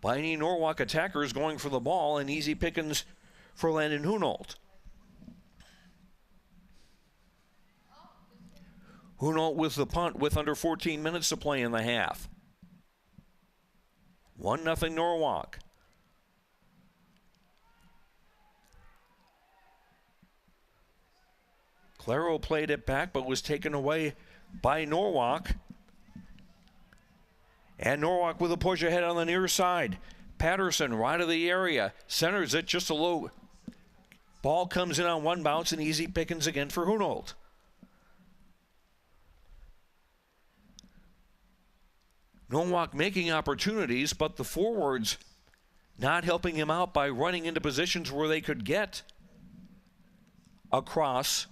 by any Norwalk attackers going for the ball, and easy pickings for Landon Hunold. Hunold with the punt with under 14 minutes to play in the half. 1-0 Norwalk. Claro played it back but was taken away by Norwalk. And Norwalk with a push ahead on the near side. Patterson right of the area. Centers it just a low. Ball comes in on one bounce and easy pickings again for Hunold. Norwalk making opportunities, but the forwards not helping him out by running into positions where they could get across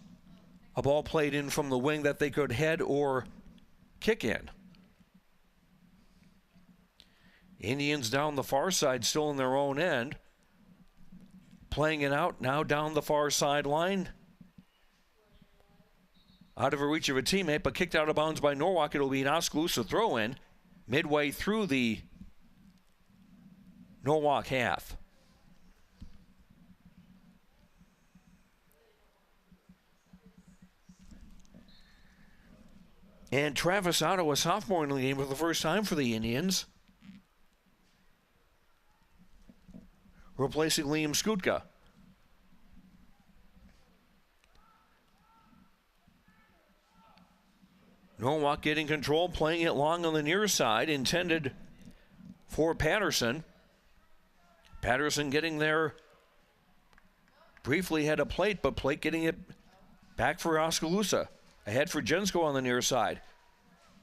a ball played in from the wing that they could head or kick in. Indians down the far side, still in their own end. Playing it out now down the far sideline. Out of reach of a teammate, but kicked out of bounds by Norwalk. It'll be an Oskaloosa throw-in midway through the Norwalk half. And Travis Otto, a sophomore in the game for the first time for the Indians, replacing Liam Skutka. Norwalk getting control, playing it long on the near side, intended for Patterson. Patterson getting there briefly had a plate, but plate getting it back for Oskaloosa. Ahead for Jensko on the near side.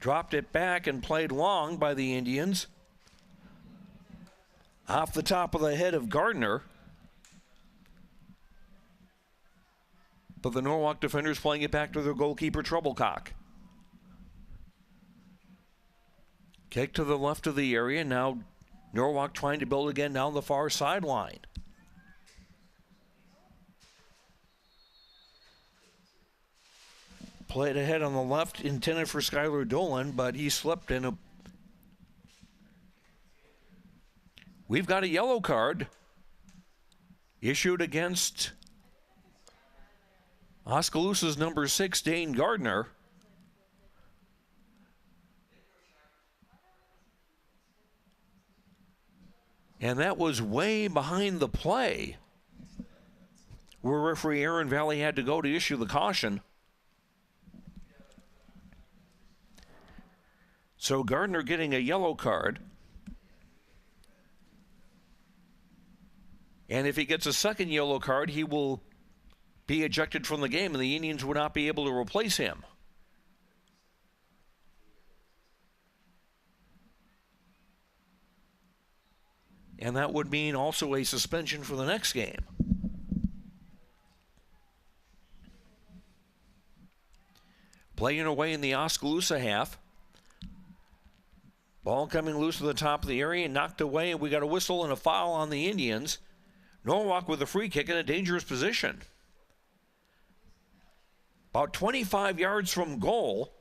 Dropped it back and played long by the Indians. Off the top of the head of Gardner. But the Norwalk defenders playing it back to their goalkeeper, Troublecock. Kick to the left of the area. Now Norwalk trying to build again down the far sideline. Played ahead on the left, intended for Skylar Dolan, but he slipped in a... We've got a yellow card issued against Oskaloosa's number 6, Dane Gardner. And that was way behind the play, where referee Aaron Valley had to go to issue the caution. So Gardner getting a yellow card. And if he gets a second yellow card, he will be ejected from the game, and the Indians would not be able to replace him. And that would mean also a suspension for the next game. Playing away in the Oskaloosa half. Ball coming loose to the top of the area and knocked away, and we got a whistle and a foul on the Indians. Norwalk with a free kick in a dangerous position. About 25 yards from goal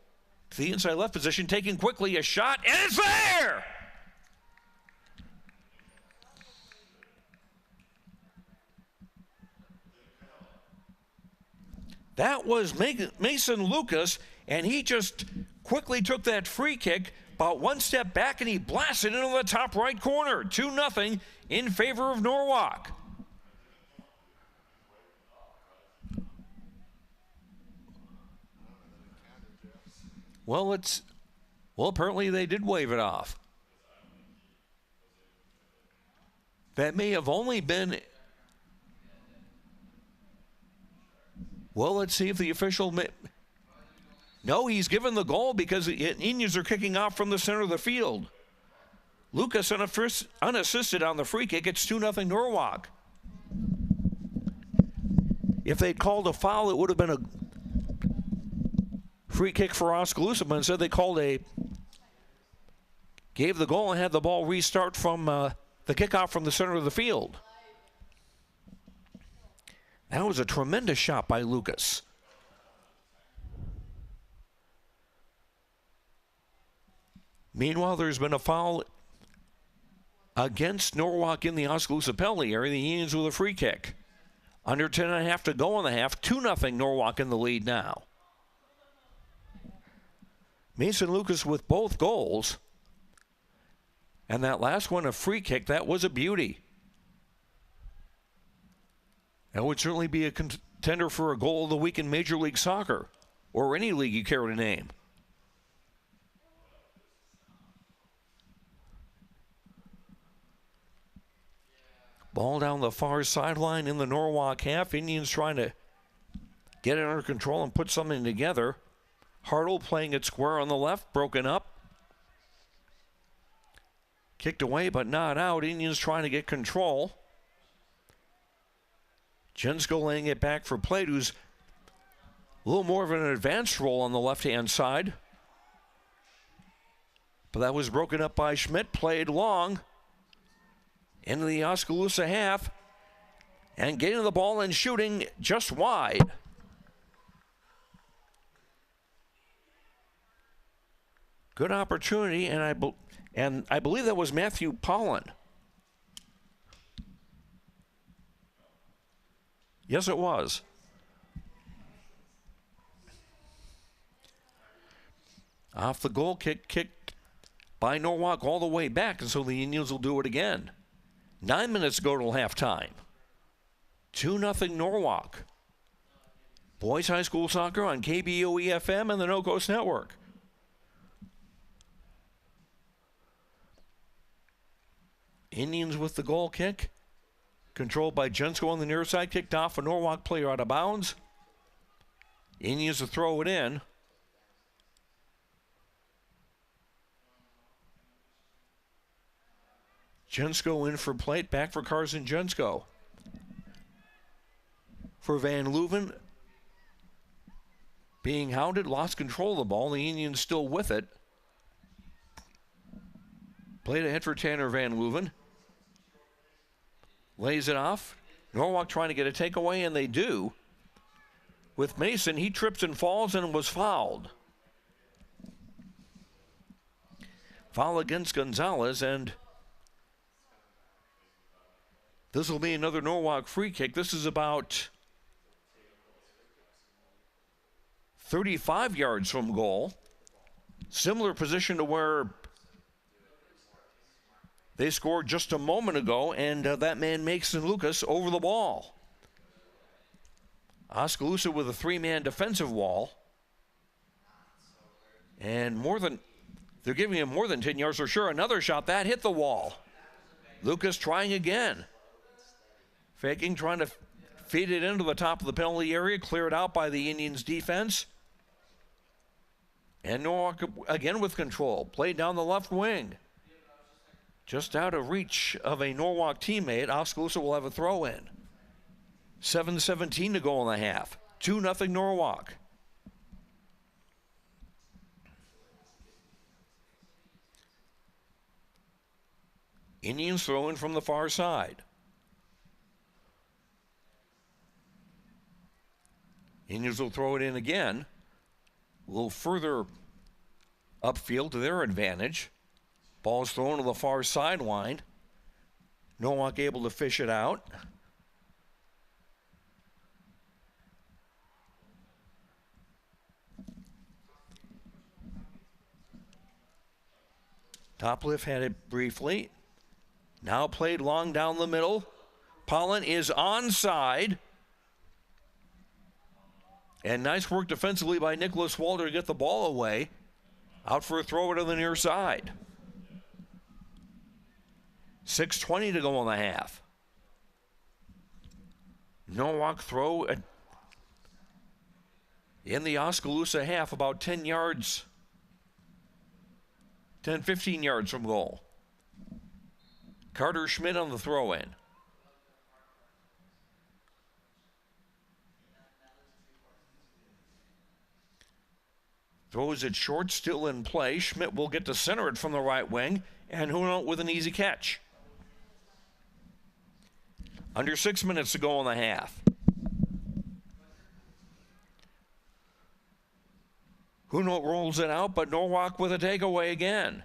to the inside left position, taking quickly a shot, and it's there! That was Mason Lucas, and he just quickly took that free kick about one step back, and he blasted into the top right corner. 2-0 in favor of Norwalk. Well, apparently they did wave it off. That may have only been... Well, let's see if the official... No, he's given the goal because the Indians are kicking off from the center of the field. Lucas unassisted on the free kick. It's 2-0 Norwalk. If they'd called a foul, it would have been a free kick for Oskaloosa, but instead they gave the goal and had the ball restart from the kickoff from the center of the field. That was a tremendous shot by Lucas. Meanwhile, there's been a foul against Norwalk in the Oskaloosa penalty area. The Indians with a free kick. Under 10.5 to go in the half. 2-0 Norwalk in the lead now. Mason Lucas with both goals. And that last one, a free kick, that was a beauty. That would certainly be a contender for a goal of the week in Major League Soccer, or any league you care to name. Ball down the far sideline in the Norwalk half. Indians trying to get it under control and put something together. Hartle playing it square on the left, broken up. Kicked away, but not out. Indians trying to get control. Jensko laying it back for Plate, who's a little more of an advanced role on the left-hand side. But that was broken up by Schmidt, played long into the Oskaloosa half, and getting the ball and shooting just wide. Good opportunity, and I believe that was Matthew Pollan. Yes, it was. Off the goal kick, kicked by Norwalk all the way back, and so the Indians will do it again. 9 minutes to go till halftime. 2-0 Norwalk. Boys High School Soccer on KBOE-FM and the No Coast Network. Indians with the goal kick. Controlled by Jensko on the near side. Kicked off a Norwalk player out of bounds. Indians to throw it in. Jensko in for Plate. Back for Carson Jensko. For Van Leuven. Being hounded. Lost control of the ball. The Indians still with it. Played ahead for Tanner Van Leuven. Lays it off. Norwalk trying to get a takeaway, and they do. With Mason, he trips and falls and was fouled. Foul against Gonzalez, and this will be another Norwalk free kick. This is about 35 yards from goal. Similar position to where they scored just a moment ago, and that man Mason Lucas over the ball. Oskaloosa with a three-man defensive wall. And they're giving him more than 10 yards for sure. Another shot, that hit the wall. Lucas trying again. Faking, trying to feed it into the top of the penalty area, cleared out by the Indians defense. And Norwalk again with control. Played down the left wing. Just out of reach of a Norwalk teammate. Oskaloosa will have a throw in. 7:17 to go in the half. 2-0 Norwalk. Indians throw in from the far side. Indians will throw it in again. A little further upfield to their advantage. Ball's thrown to the far sideline. Norwalk able to fish it out. Topliff had it briefly. Now played long down the middle. Pollan is onside. And nice work defensively by Nicholas Walter to get the ball away. Out for a throw to the near side. 6:20 to go on the half. Norwalk throw in the Oskaloosa half, about 10 yards, 10, 15 yards from goal. Carter Schmidt on the throw in. Throws it short, still in play. Schmidt will get to center it from the right wing, and Huno with an easy catch. Under 6 minutes to go in the half. Huno rolls it out, but Norwalk with a takeaway again.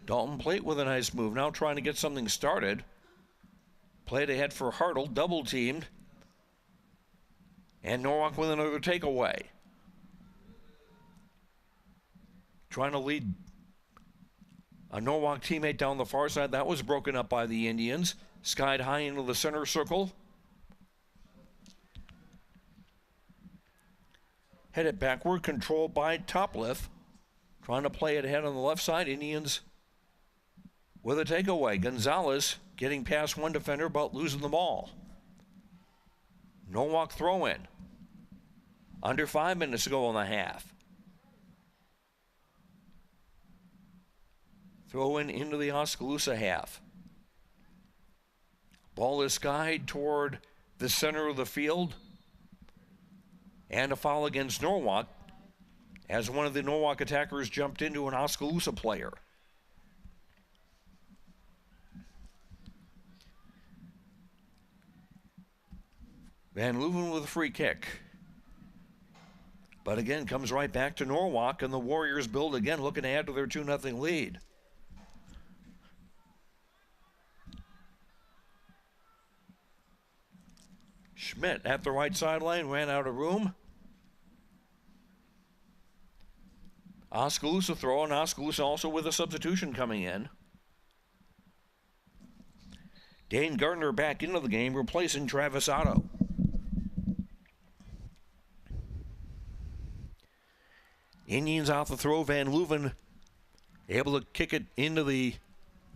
Dalton Plate with a nice move. Now trying to get something started. Played ahead for Hartle, double teamed. And Norwalk with another takeaway. Trying to lead a Norwalk teammate down the far side. That was broken up by the Indians. Skied high into the center circle. Headed backward, controlled by Topliff. Trying to play it ahead on the left side. Indians with a takeaway. Gonzalez getting past one defender but losing the ball. Norwalk throw in. Under 5 minutes to go in the half. Throw in into the Oskaloosa half. Ball is skied toward the center of the field. And a foul against Norwalk as one of the Norwalk attackers jumped into an Oskaloosa player. Van Leuven with a free kick. But again, comes right back to Norwalk, and the Warriors build again, looking to add to their 2-0 lead. Schmidt at the right sideline, ran out of room. Oskaloosa throw, and Oskaloosa also with a substitution coming in. Dane Gardner back into the game, replacing Travis Otto. Indians off the throw. Van Leuven able to kick it into the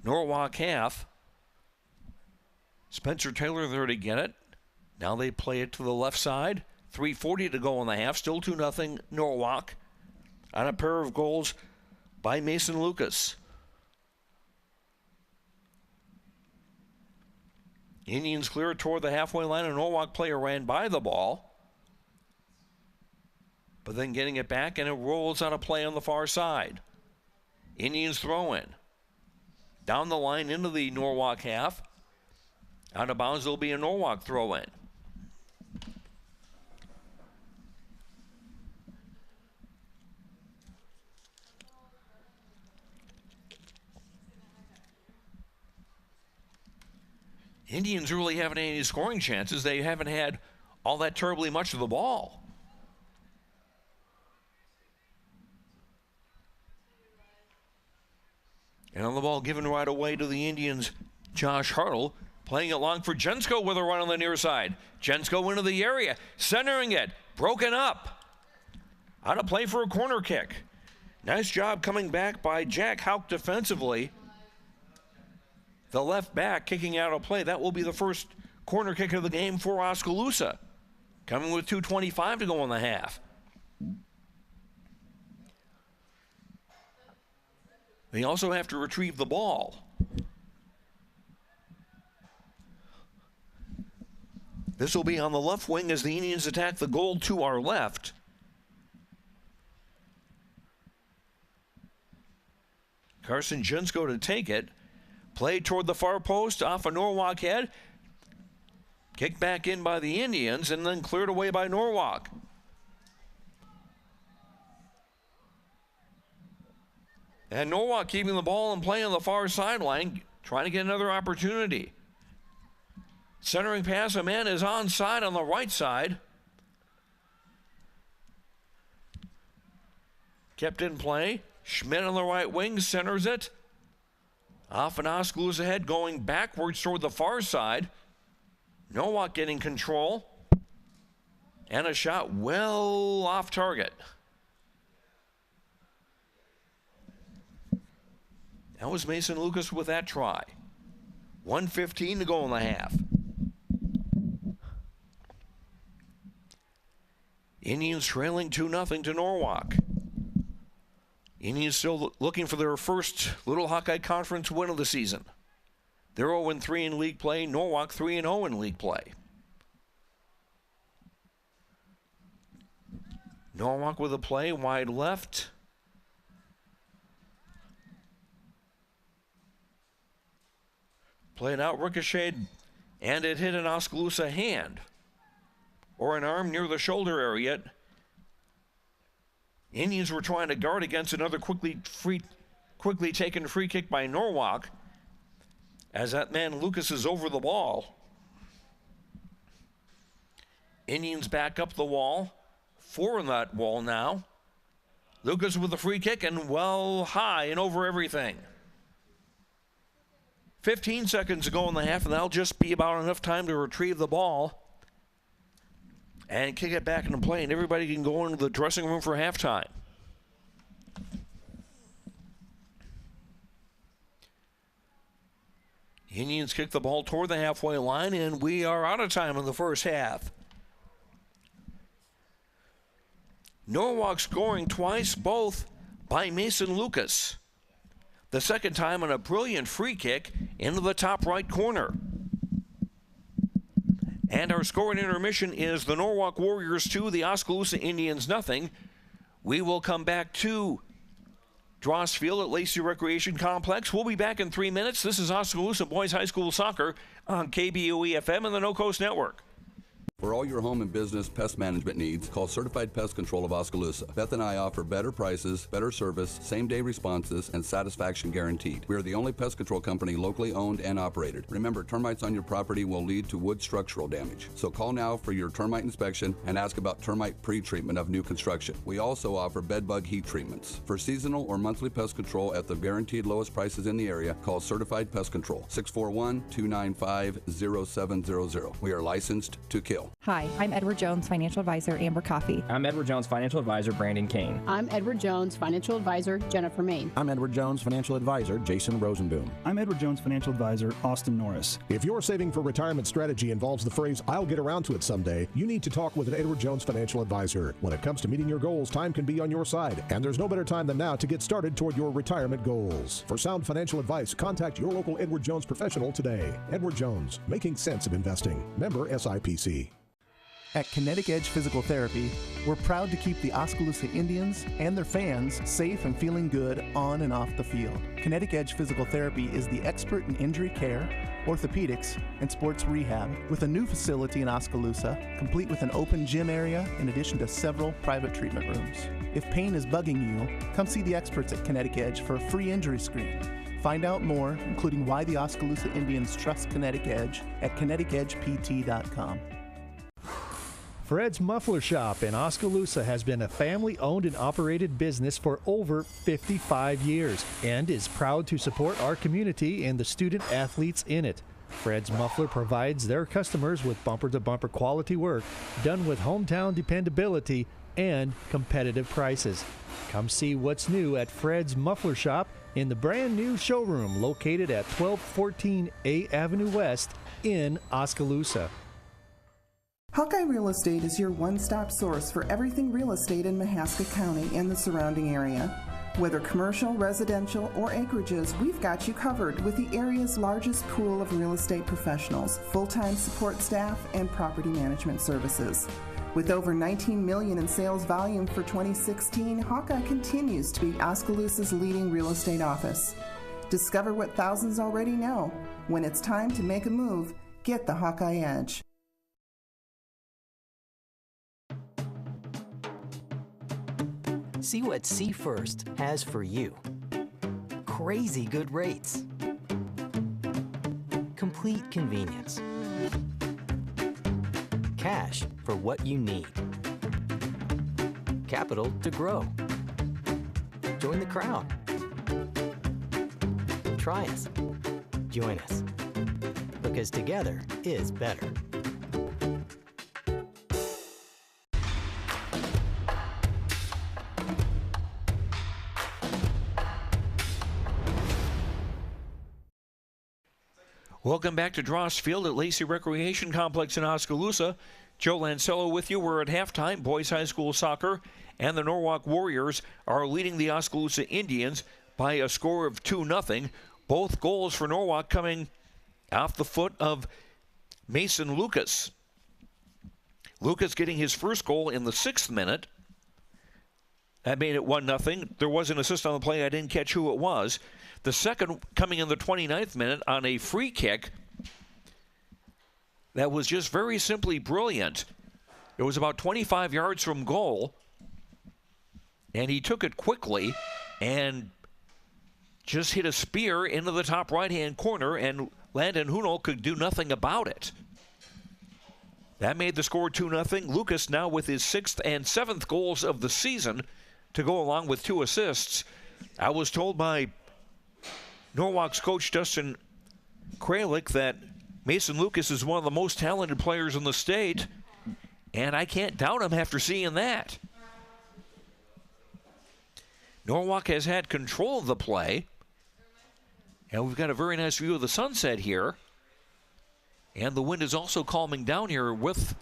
Norwalk half. Spencer Taylor there to get it. Now they play it to the left side. 3:40 to go in the half. Still 2-0 Norwalk. On a pair of goals by Mason Lucas. Indians clear it toward the halfway line. A Norwalk player ran by the ball. But then getting it back, and it rolls out of play on the far side. Indians throw in. Down the line into the Norwalk half. Out of bounds, there'll be a Norwalk throw in. Indians really haven't had any scoring chances. They haven't had all that terribly much of the ball. And on the ball given right away to the Indians, Josh Hartle playing it long for Jensko with a run on the near side. Jensko into the area, centering it, broken up. Out of play for a corner kick. Nice job coming back by Jack Houck defensively. The left back kicking out of play. That will be the first corner kick of the game for Oskaloosa. Coming with 2:25 to go in the half. They also have to retrieve the ball. This will be on the left wing as the Indians attack the goal to our left. Carson Jensko to take it. Play toward the far post, off a Norwalk head. Kicked back in by the Indians and then cleared away by Norwalk. And Norwalk keeping the ball and playing on the far sideline, trying to get another opportunity. Centering pass, a man is onside on the right side. Kept in play. Schmidt on the right wing centers it. Off an Oskaloosa head going backwards toward the far side. Norwalk getting control. And a shot well off target. That was Mason Lucas with that try. 1:15 to go in the half. Indians trailing 2-0 to Norwalk. Indians still looking for their first Little Hawkeye Conference win of the season. They're 0-3 in league play. Norwalk 3-0 in league play. Norwalk with a play wide left. Played out, ricocheted, and it hit an Oskaloosa hand or an arm near the shoulder area. Indians were trying to guard against another quickly quickly taken free kick by Norwalk as that man Lucas is over the ball. Indians back up the wall. 4 on that wall now. Lucas with the free kick and well high and over everything. 15 seconds to go in the half, and that'll just be about enough time to retrieve the ball and kick it back into play, and everybody can go into the dressing room for halftime. Indians kick the ball toward the halfway line, and we are out of time in the first half. Norwalk scoring twice, both by Mason Lucas. The second time on a brilliant free kick into the top right corner. And our score in intermission is the Norwalk Warriors 2, the Oskaloosa Indians nothing. We will come back to Dross Field at Lacey Recreation Complex. We'll be back in 3 minutes. This is Oskaloosa Boys High School Soccer on KBOE-FM and the No Coast Network. For all your home and business pest management needs, call Certified Pest Control of Oskaloosa. Beth and I offer better prices, better service, same-day responses, and satisfaction guaranteed. We are the only pest control company locally owned and operated. Remember, termites on your property will lead to wood structural damage. So call now for your termite inspection and ask about termite pre-treatment of new construction. We also offer bed bug heat treatments. For seasonal or monthly pest control at the guaranteed lowest prices in the area, call Certified Pest Control, 641-295-0700. We are licensed to kill. Hi, I'm Edward Jones, Financial Advisor, Amber Coffee. I'm Edward Jones, Financial Advisor, Brandon Kane. I'm Edward Jones, Financial Advisor, Jennifer Main. I'm Edward Jones, Financial Advisor, Jason Rosenboom. I'm Edward Jones, Financial Advisor, Austin Norris. If your saving for retirement strategy involves the phrase, I'll get around to it someday, you need to talk with an Edward Jones Financial Advisor. When it comes to meeting your goals, time can be on your side, and there's no better time than now to get started toward your retirement goals. For sound financial advice, contact your local Edward Jones professional today. Edward Jones, making sense of investing. Member SIPC. At Kinetic Edge Physical Therapy, we're proud to keep the Oskaloosa Indians and their fans safe and feeling good on and off the field. Kinetic Edge Physical Therapy is the expert in injury care, orthopedics, and sports rehab, with a new facility in Oskaloosa, complete with an open gym area in addition to several private treatment rooms. If pain is bugging you, come see the experts at Kinetic Edge for a free injury screen. Find out more, including why the Oskaloosa Indians trust Kinetic Edge, at kineticedgept.com. Fred's Muffler Shop in Oskaloosa has been a family-owned and operated business for over 55 years and is proud to support our community and the student athletes in it. Fred's Muffler provides their customers with bumper-to-bumper quality work done with hometown dependability and competitive prices. Come see what's new at Fred's Muffler Shop in the brand new showroom located at 1214 A Avenue West in Oskaloosa. Hawkeye Real Estate is your one-stop source for everything real estate in Mahaska County and the surrounding area. Whether commercial, residential, or acreages, we've got you covered with the area's largest pool of real estate professionals, full-time support staff, and property management services. With over $19 million in sales volume for 2016, Hawkeye continues to be Oskaloosa's leading real estate office. Discover what thousands already know. When it's time to make a move, get the Hawkeye Edge. See what See First has for you. Crazy good rates. Complete convenience. Cash for what you need. Capital to grow. Join the crowd. Try us. Join us. Because together is better. Welcome back to Dross Field at Lacey Recreation Complex in Oskaloosa. Joe Lancello with you. We're at halftime. Boys High School Soccer and the Norwalk Warriors are leading the Oskaloosa Indians by a score of 2-0. Both goals for Norwalk coming off the foot of Mason Lucas. Lucas getting his first goal in the 6th minute. That made it 1-0. There was an assist on the play. I didn't catch who it was. The second coming in the 29th minute on a free kick that was just very simply brilliant. It was about 25 yards from goal, and he took it quickly and just hit a spear into the top right-hand corner, and Landon Huno could do nothing about it. That made the score 2-0. Lucas now with his 6th and 7th goals of the season to go along with 2 assists. I was told by Norwalk's coach Dustin Kralik that Mason Lucas is one of the most talented players in the state, and I can't doubt him after seeing that. Norwalk has had control of the play, and we've got a very nice view of the sunset here. And the wind is also calming down here with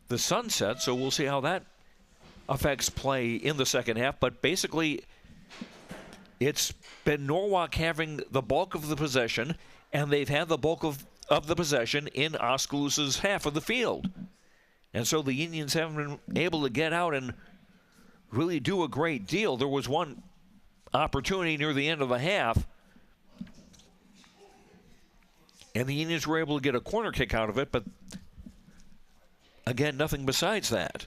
the sunset, so we'll see how that affects play in the second half. But basically, it's been Norwalk having the bulk of the possession, and they've had the bulk of the possession in Oskaloosa's half of the field. And so the Indians haven't been able to get out and really do a great deal. There was one opportunity near the end of the half, and the Indians were able to get a corner kick out of it, but again, nothing besides that.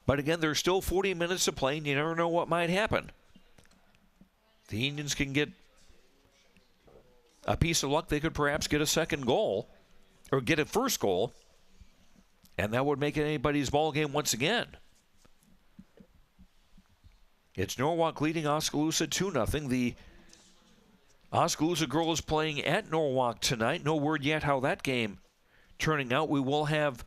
But again, there's still 40 minutes to play, and you never know what might happen. The Indians can get a piece of luck. They could perhaps get a second goal, or get a first goal, and that would make it anybody's ball game once again. It's Norwalk leading Oskaloosa 2-0. The Oskaloosa girls playing at Norwalk tonight. No word yet how that game turning out. We will have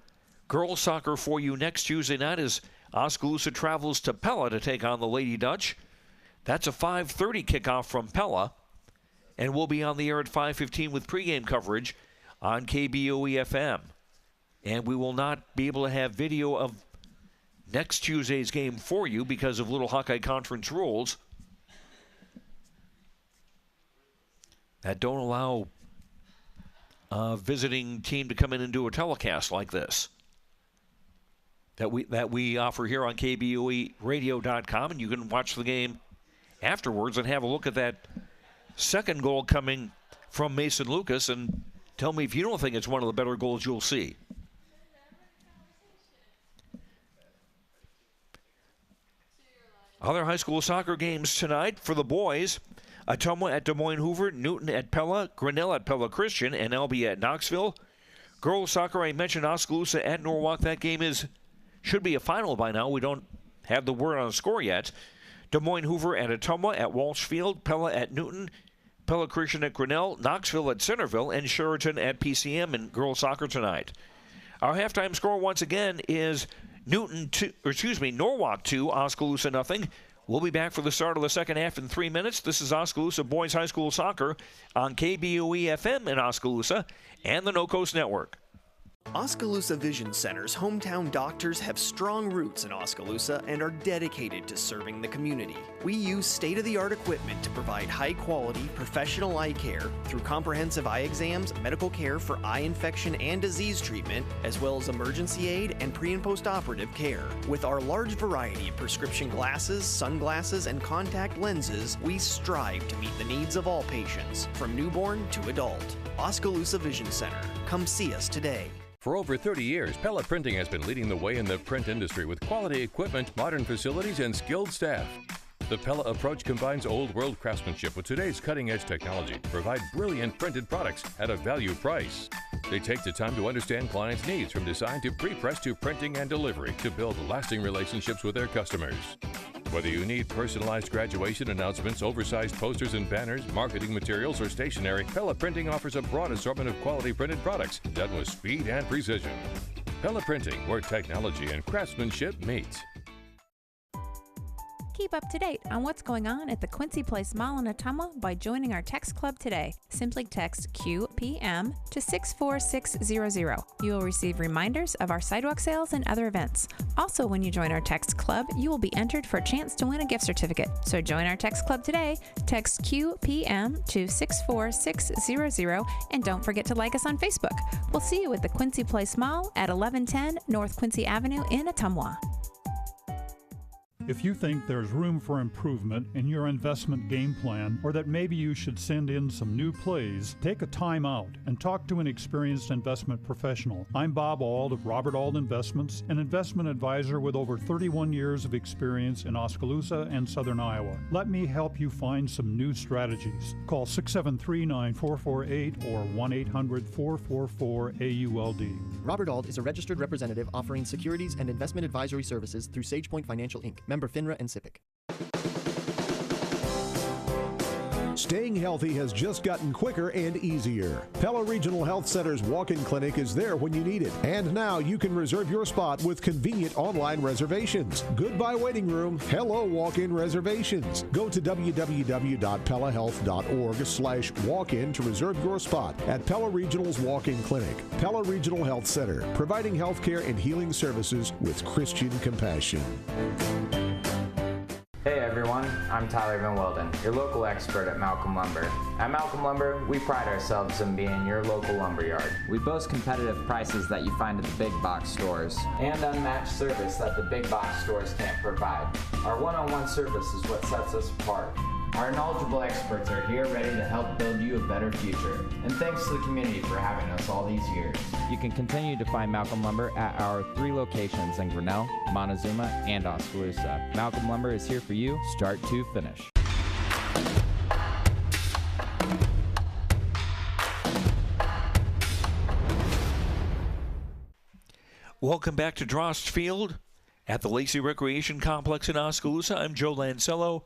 girls soccer for you next Tuesday night as Oskaloosa travels to Pella to take on the Lady Dutch. That's a 5:30 kickoff from Pella, and we'll be on the air at 5:15 with pregame coverage on KBOE-FM. And we will not be able to have video of next Tuesday's game for you because of Little Hawkeye Conference rules that don't allow a visiting team to come in and do a telecast like this that we offer here on KBOEradio.com, and you can watch the game afterwards and have a look at that second goal coming from Mason Lucas and tell me if you don't think it's one of the better goals you'll see. Other high school soccer games tonight for the boys. Ottumwa at Des Moines Hoover, Newton at Pella, Grinnell at Pella Christian, and Albia at Knoxville. Girls soccer, I mentioned Oskaloosa at Norwalk. That game should be a final by now. We don't have the word on the score yet. Des Moines Hoover at Ottumwa, at Walsh Field, Pella at Newton, Pella Christian at Grinnell, Knoxville at Centerville, and Sheraton at PCM in girls soccer tonight. Our halftime score once again is Norwalk 2, Oskaloosa nothing. We'll be back for the start of the second half in 3 minutes. This is Oskaloosa Boys High School Soccer on KBOE-FM in Oskaloosa and the No Coast Network. Oskaloosa Vision Center's hometown doctors have strong roots in Oskaloosa and are dedicated to serving the community. We use state-of-the-art equipment to provide high-quality, professional eye care through comprehensive eye exams, medical care for eye infection and disease treatment, as well as emergency aid and pre- and post-operative care. With our large variety of prescription glasses, sunglasses, and contact lenses, we strive to meet the needs of all patients, from newborn to adult. Oskaloosa Vision Center. Come see us today. For over 30 years, Pella Printing has been leading the way in the print industry with quality equipment, modern facilities, and skilled staff. The Pella approach combines old-world craftsmanship with today's cutting-edge technology to provide brilliant printed products at a value price. They take the time to understand clients' needs from design to pre-press to printing and delivery to build lasting relationships with their customers. Whether you need personalized graduation announcements, oversized posters and banners, marketing materials, or stationery, Pella Printing offers a broad assortment of quality printed products done with speed and precision. Pella Printing, where technology and craftsmanship meet. Keep up to date on what's going on at the Quincy Place Mall in Ottumwa by joining our text club today. Simply text QPM to 64600. You will receive reminders of our sidewalk sales and other events. Also, when you join our text club, you will be entered for a chance to win a gift certificate. So join our text club today. Text QPM to 64600 and don't forget to like us on Facebook. We'll see you at the Quincy Place Mall at 1110 North Quincy Avenue in Ottumwa. If you think there's room for improvement in your investment game plan, or that maybe you should send in some new plays, take a time out and talk to an experienced investment professional. I'm Bob Auld of Robert Auld Investments, an investment advisor with over 31 years of experience in Oskaloosa and Southern Iowa. Let me help you find some new strategies. Call 673-9448 or 1-800-444-AULD. Robert Auld is a registered representative offering securities and investment advisory services through SagePoint Financial Inc., member FINRA and SIPC. Staying healthy has just gotten quicker and easier. Pella Regional Health Center's walk-in clinic is there when you need it. And now you can reserve your spot with convenient online reservations. Goodbye waiting room. Hello walk-in reservations. Go to www.pellahealth.org/walk-in to reserve your spot at Pella Regional's walk-in clinic. Pella Regional Health Center, providing healthcare and healing services with Christian compassion. Hey everyone, I'm Tyler Van Welden, your local expert at Malcolm Lumber. At Malcolm Lumber, we pride ourselves in being your local lumberyard. We boast competitive prices that you find at the big box stores and unmatched service that the big box stores can't provide. Our one-on-one service is what sets us apart. Our knowledgeable experts are here ready to help build you a better future. And thanks to the community for having us all these years. You can continue to find Malcolm Lumber at our 3 locations in Grinnell, Montezuma, and Oskaloosa. Malcolm Lumber is here for you, start to finish. Welcome back to Drost Field at the Lacey Recreation Complex in Oskaloosa. I'm Joe Lancello.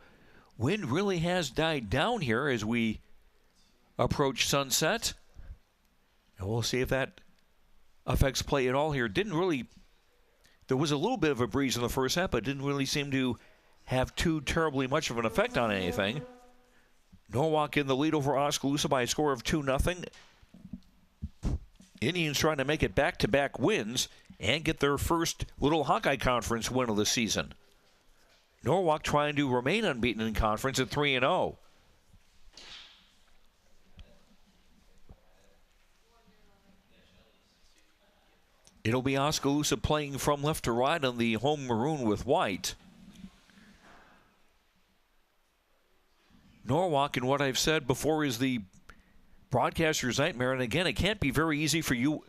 Wind really has died down here as we approach sunset. And we'll see if that affects play at all here. There was a little bit of a breeze in the first half, but didn't really seem to have too terribly much of an effect on anything. Norwalk in the lead over Oskaloosa by a score of 2-0. Indians trying to make it back-to-back wins and get their first Little Hawkeye Conference win of the season. Norwalk trying to remain unbeaten in conference at 3-0. It'll be Oskaloosa playing from left to right on the home maroon with white. Norwalk, and what I've said before, is the broadcaster's nightmare. And again, it can't be very easy for you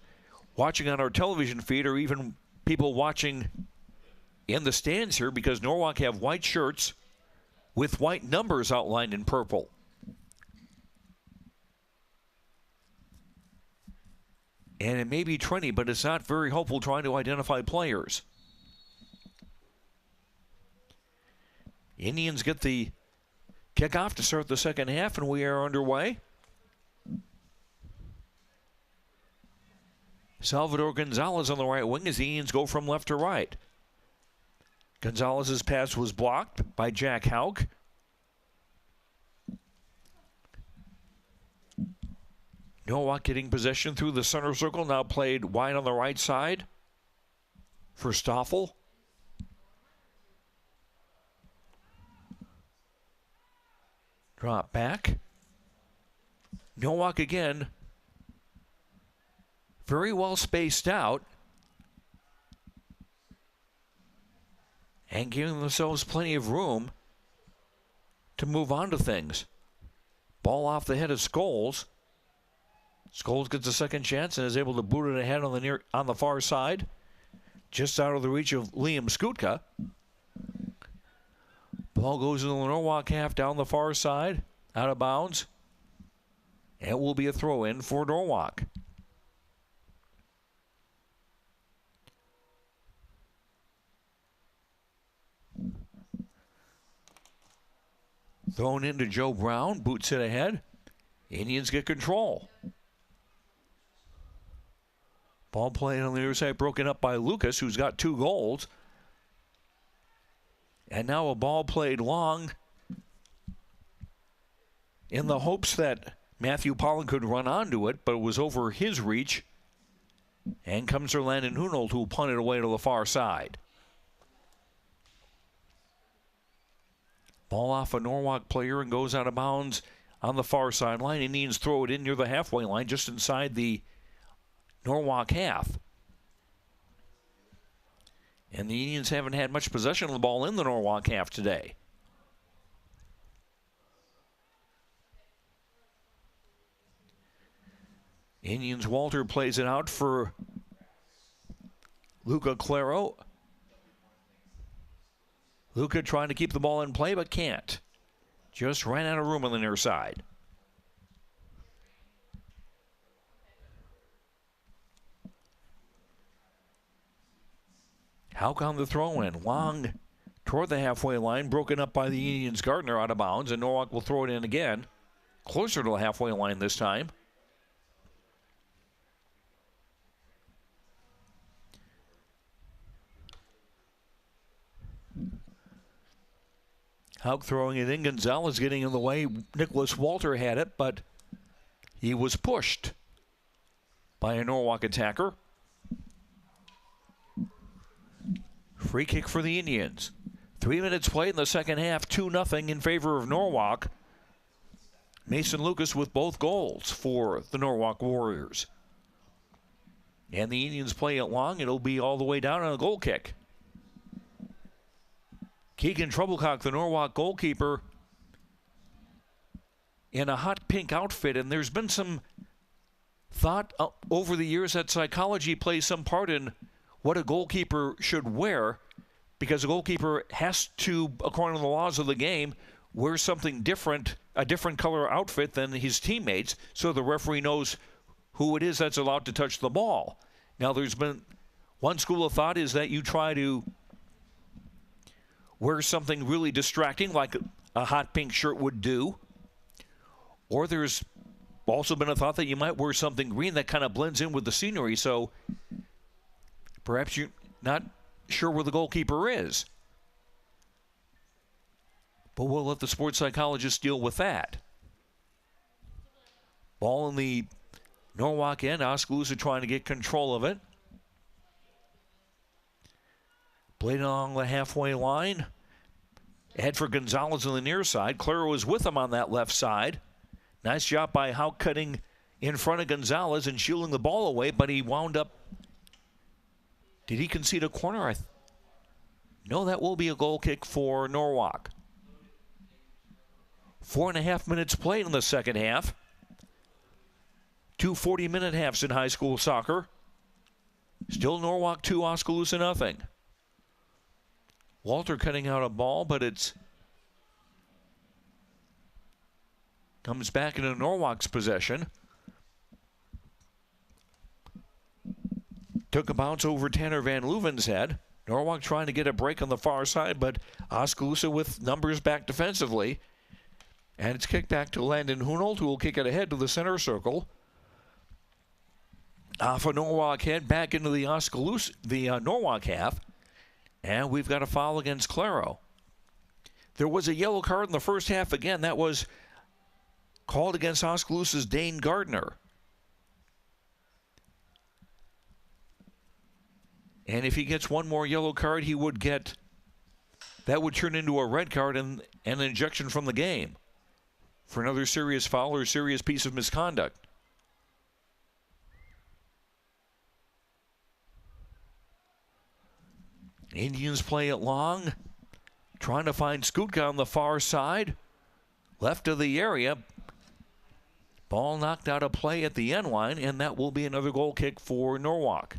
watching on our television feed or even people watching in the stands here, because Norwalk have white shirts with white numbers outlined in purple. And it may be trendy, but it's not very helpful trying to identify players. Indians get the kickoff to start the second half, and we are underway. Salvador Gonzalez on the right wing as the Indians go from left to right. Gonzalez's pass was blocked by Jack Hauk. Norwalk getting possession through the center circle, now played wide on the right side for Stoffel. Drop back. Norwalk again, very well spaced out and giving themselves plenty of room to move on to things. Ball off the head of Scholes. Scholes gets a second chance and is able to boot it ahead on the far side, just out of the reach of Liam Skutka. Ball goes into the Norwalk half down the far side, out of bounds. And it will be a throw-in for Norwalk. Thrown into Joe Brown, boots it ahead. Indians get control. Ball played on the other side, broken up by Lucas, who's got 2 goals. And now a ball played long in the hopes that Matthew Pollan could run onto it, but it was over his reach. And comes for Landon Hunold, who punted away to the far side. Ball off a Norwalk player and goes out of bounds on the far sideline. Indians throw it in near the halfway line, just inside the Norwalk half. And the Indians haven't had much possession of the ball in the Norwalk half today. Indians Walter plays it out for Luca Claro. Luca trying to keep the ball in play, but can't. Just ran out of room on the near side. Hauk on the throw-in. Long toward the halfway line, broken up by the Indians' Gardner out of bounds, and Norwalk will throw it in again. Closer to the halfway line this time. Hauk throwing it in. Gonzalez getting in the way. Nicholas Walter had it, but he was pushed by a Norwalk attacker. Free kick for the Indians. 3 minutes played in the second half. 2-0 in favor of Norwalk. Mason Lucas with both goals for the Norwalk Warriors. And the Indians play it long. It'll be all the way down on a goal kick. Keegan Treblecock, the Norwalk goalkeeper, in a hot pink outfit. And there's been some thought over the years that psychology plays some part in what a goalkeeper should wear, because a goalkeeper has to, according to the laws of the game, wear something different, a different color outfit than his teammates, so the referee knows who it is that's allowed to touch the ball. Now, there's been one school of thought is that you try to wear something really distracting like a hot pink shirt would do. Or there's also been a thought that you might wear something green that kind of blends in with the scenery, so perhaps you're not sure where the goalkeeper is. But we'll let the sports psychologist deal with that. Ball in the Norwalk end. Oskaloosa trying to get control of it. Played along the halfway line. Head for Gonzalez on the near side. Claro was with him on that left side. Nice job by Hauk cutting in front of Gonzalez and shielding the ball away, but he wound up. Did he concede a corner? No, that will be a goal kick for Norwalk. 4.5 minutes played in the second half. 2 40-minute halves in high school soccer. Still Norwalk 2, Oskaloosa nothing. Walter cutting out a ball, but it's comes back into Norwalk's possession. Took a bounce over Tanner Van Leuven's head. Norwalk trying to get a break on the far side, but Oskaloosa with numbers back defensively. And it's kicked back to Landon Hunold, who will kick it ahead to the center circle. Off a Norwalk head back into the Norwalk half. And we've got a foul against Claro. There was a yellow card in the first half again. That was called against Oskaloosa's Dane Gardner. And if he gets one more yellow card, he would get, that would turn into a red card and an ejection from the game for another serious foul or serious piece of misconduct. Indians play it long, trying to find Skutka on the far side, left of the area. Ball knocked out of play at the end line, and that will be another goal kick for Norwalk.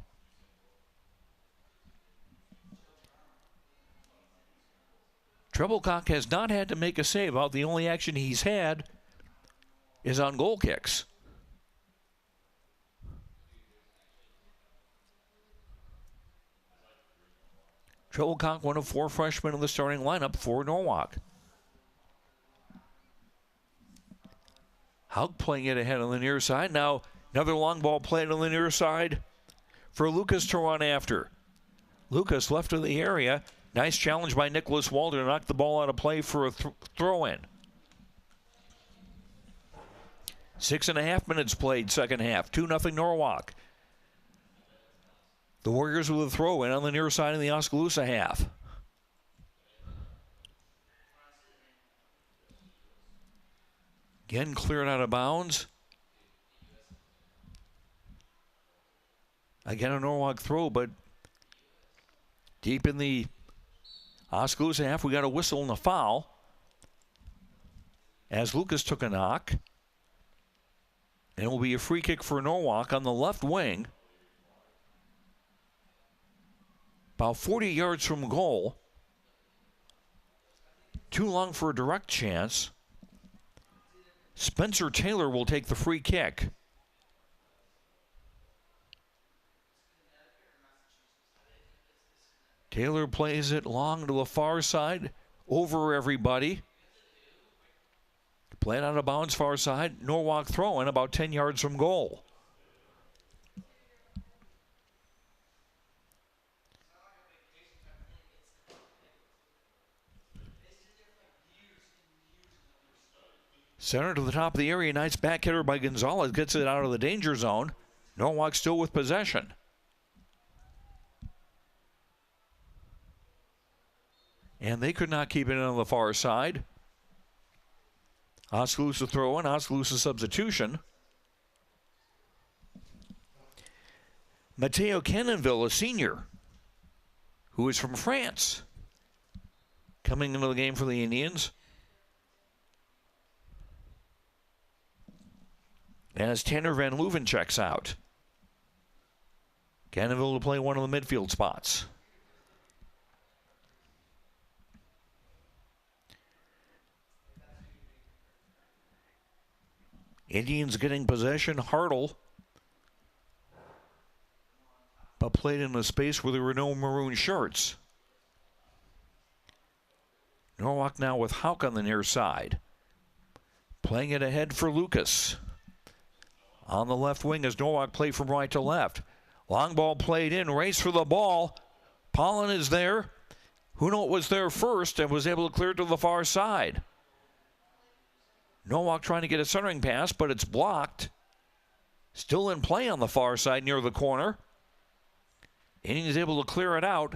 Treblecock has not had to make a save out. The only action he's had is on goal kicks. Treblecock, one of 4 freshmen in the starting lineup for Norwalk. Hauk playing it ahead on the near side. Now another long ball played on the near side for Lucas to run after. Lucas left of the area. Nice challenge by Nicholas Walter to knock the ball out of play for a throw-in. 6.5 minutes played second half. 2-0 Norwalk. The Warriors with a throw-in on the near side of the Oskaloosa half. Again cleared out of bounds. Again a Norwalk throw, but Deep in the Oskaloosa half, we got a whistle and a foul as Lucas took a knock. And it will be a free kick for Norwalk on the left wing. About 40 yards from goal. Too long for a direct chance. Spencer Taylor will take the free kick. Taylor plays it long to the far side, over everybody. Played out of bounds, far side. Norwalk throwing about 10 yards from goal. Center to the top of the area. Nice back hitter by Gonzalez. Gets it out of the danger zone. Norwalk still with possession. And they could not keep it on the far side. Oskaloosa throw in, Oskaloosa substitution. Mateo Cannonville, a senior, who is from France, coming into the game for the Indians. As Tanner Van Leuven checks out. Cannonville to play one of the midfield spots. Indians getting possession. Hartle, but played in a space where there were no maroon shirts. Norwalk now with Hauk on the near side. Playing it ahead for Lucas. On the left wing as Norwalk play from right to left. Long ball played in. Race for the ball. Pollen is there. Huno was there first and was able to clear to the far side. Norwalk trying to get a centering pass, but it's blocked. Still in play on the far side near the corner. Indians able to clear it out.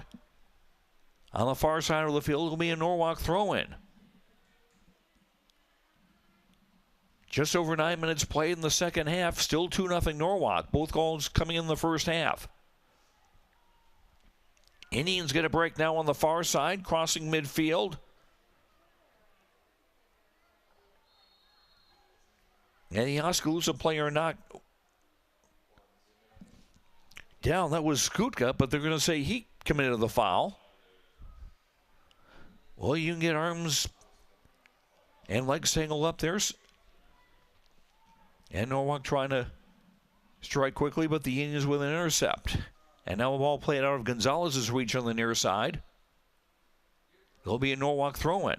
On the far side of the field, it'll be a Norwalk throw-in. Just over 9 minutes played in the second half. Still 2-0 Norwalk. Both goals coming in the first half. Indians get a break now on the far side, crossing midfield. And the Oskaloosa player knocked down. That was Skutka, but they're going to say he committed the foul. Well, you can get arms and legs tangled up there. And Norwalk trying to strike quickly, but the Indians with an intercept. And now the ball played out of Gonzalez's reach on the near side. There'll be a Norwalk throw-in.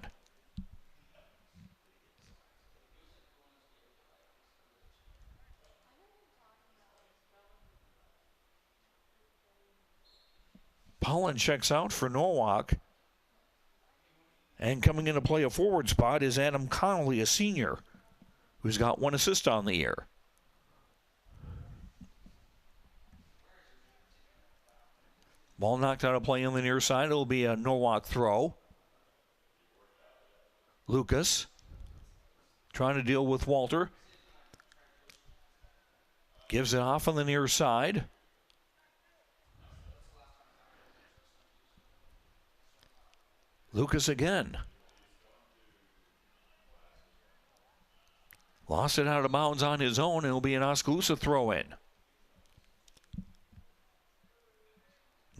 Pollen checks out for Norwalk. And coming in to play a forward spot is Adam Connolly, a senior, who's got 1 assist on the year. Ball knocked out of play on the near side. It'll be a Norwalk throw. Lucas trying to deal with Walter. Gives it off on the near side. Lucas again. Lost it out of bounds on his own. It'll be an Oskaloosa throw-in.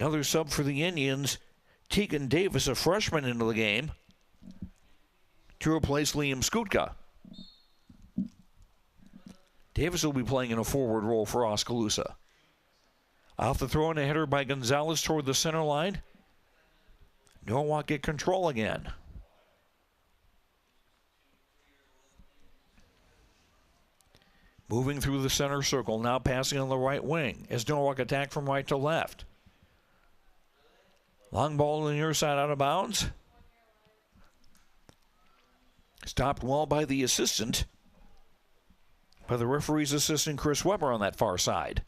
Another sub for the Indians. Tegan Davis, a freshman, into the game to replace Liam Skutka. Davis will be playing in a forward role for Oskaloosa. Off the throw and a header by Gonzalez toward the center line. Norwalk get control again. Moving through the center circle, now passing on the right wing as Norwalk attack from right to left. Long ball on the near side out of bounds. Stopped well by the assistant, by the referee's assistant Chris Weber on that far side.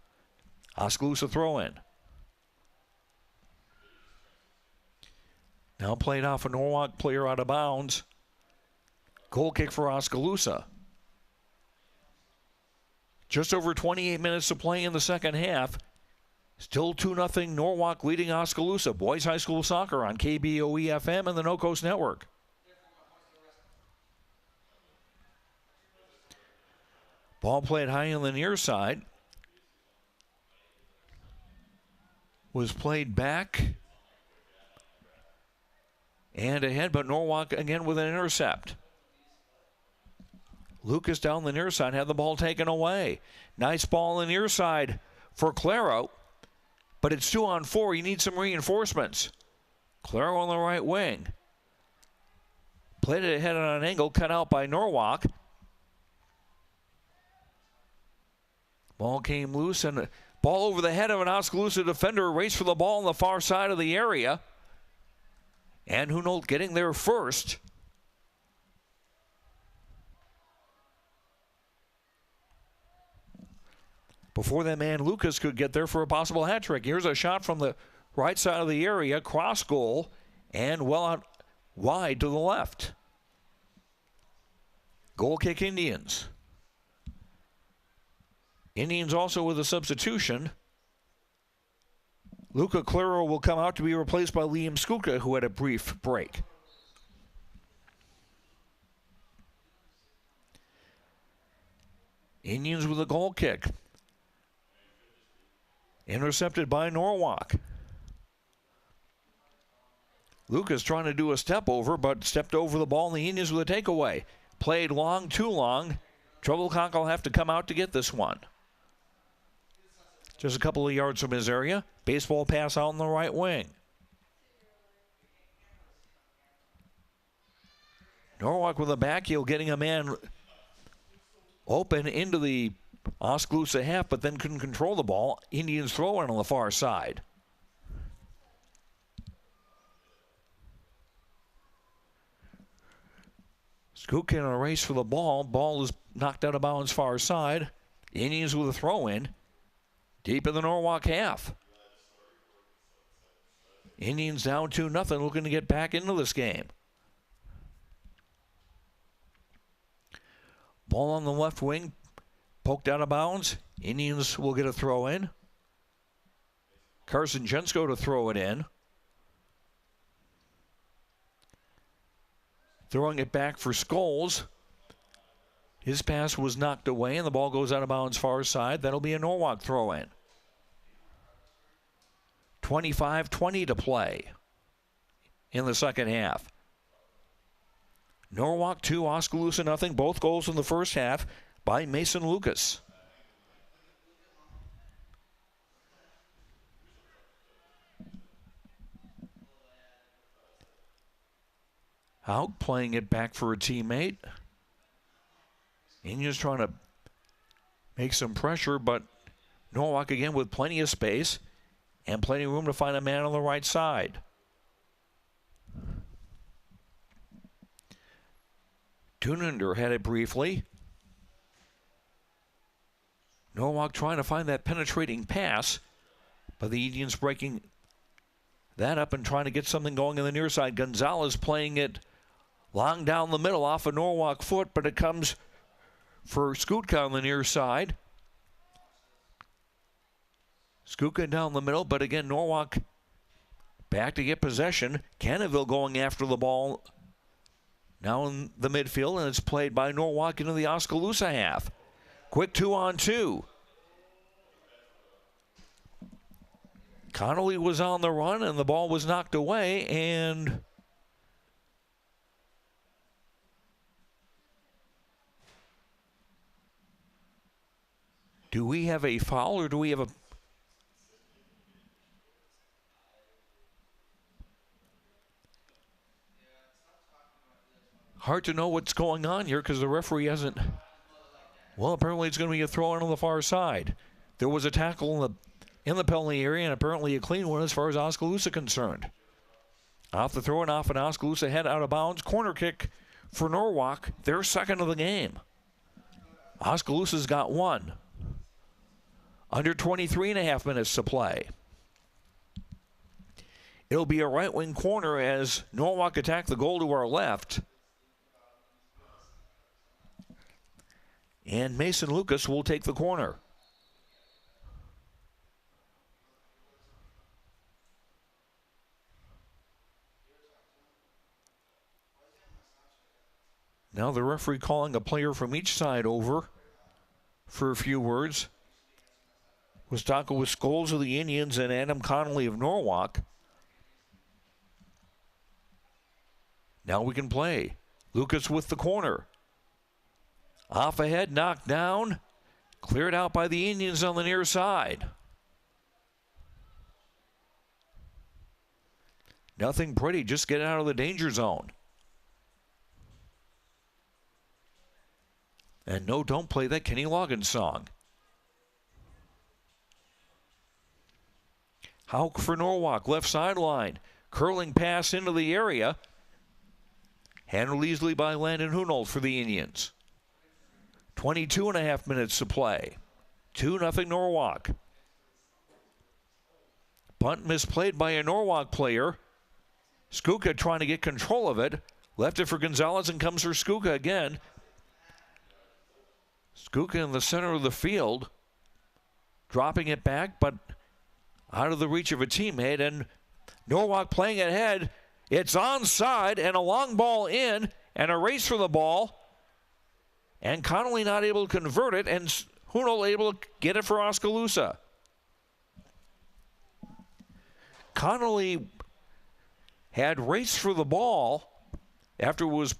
Oskaloosa throw in. Now played off a Norwalk player out of bounds. Goal kick for Oskaloosa. Just over 28 minutes to play in the second half. Still 2-0 Norwalk leading Oskaloosa. Boys High School Soccer on KBOE-FM and the No Coast Network. Ball played high on the near side. Was played back and ahead, but Norwalk again with an intercept. Lucas down the near side had the ball taken away. Nice ball on the near side for Claro, but it's 2-on-4. You need some reinforcements. Claro on the right wing. Played it ahead on an angle, cut out by Norwalk. Ball came loose and ball over the head of an Oskaloosa defender. Race for the ball on the far side of the area. And Hunolt getting there first. Before that man Lucas could get there for a possible hat trick. Here's a shot from the right side of the area, cross goal, and well out wide to the left. Goal kick Indians. Indians also with a substitution. Luca Claro will come out to be replaced by Liam Skuka, who had a brief break. Indians with a goal kick. Intercepted by Norwalk. Lucas trying to do a step over, but stepped over the ball, and the Indians with a takeaway. Played long, too long. Troublecock will have to come out to get this one. Just a couple of yards from his area. Baseball pass out on the right wing. Norwalk with a back heel, getting a man open into the Oskaloosa half, but then couldn't control the ball. Indians throw in on the far side. Skook in a race for the ball. Ball is knocked out of bounds far side. Indians with a throw in. Deep in the Norwalk half. Indians down 2-0, looking to get back into this game. Ball on the left wing, poked out of bounds. Indians will get a throw in. Carson Jensko to throw it in. Throwing it back for Scholes. His pass was knocked away, and the ball goes out of bounds far side. That'll be a Norwalk throw in. 25-20 to play in the second half. Norwalk 2, Oskaloosa nothing. Both goals in the first half by Mason Lucas. Out, playing it back for a teammate. Indians trying to make some pressure, but Norwalk again with plenty of space and plenty of room to find a man on the right side. Tunander had it briefly. Norwalk trying to find that penetrating pass, but the Indians breaking that up and trying to get something going on the near side. Gonzalez playing it long down the middle off a Norwalk foot, but it comes for Skutka on the near side. Skutka down the middle, but again, Norwalk back to get possession. Cannaville going after the ball now in the midfield, and it's played by Norwalk into the Oskaloosa half. Quick 2-on-2. Connolly was on the run, and the ball was knocked away, and do we have a foul, or do we have a... Hard to know what's going on here because the referee hasn't... Well, apparently it's going to be a throw in on the far side. There was a tackle in the penalty area, and apparently a clean one as far as Oskaloosa concerned. Off the throw and off an Oskaloosa head out of bounds. Corner kick for Norwalk. Their second of the game. Oskaloosa's got one. Under 23.5 minutes to play. It'll be a right wing corner as Norwalk attack the goal to our left. And Mason Lucas will take the corner. Now the referee calling a player from each side over for a few words. Was talking with Scholes of the Indians and Adam Connolly of Norwalk. Now we can play. Lucas with the corner. Off ahead, knocked down. Cleared out by the Indians on the near side. Nothing pretty, just get out of the danger zone. And no, don't play that Kenny Loggins song. Hauk for Norwalk, left sideline. Curling pass into the area. Handled easily by Landon Hunold for the Indians. 22.5 minutes to play. 2-0 Norwalk. Punt misplayed by a Norwalk player. Skuka trying to get control of it. Left it for Gonzalez and comes for Skuka again. Skuka in the center of the field. Dropping it back, but out of the reach of a teammate. And Norwalk playing ahead. It's onside and a long ball in and a race for the ball. And Connolly not able to convert it, and Hunold able to get it for Oskaloosa. Connolly had raced for the ball after it was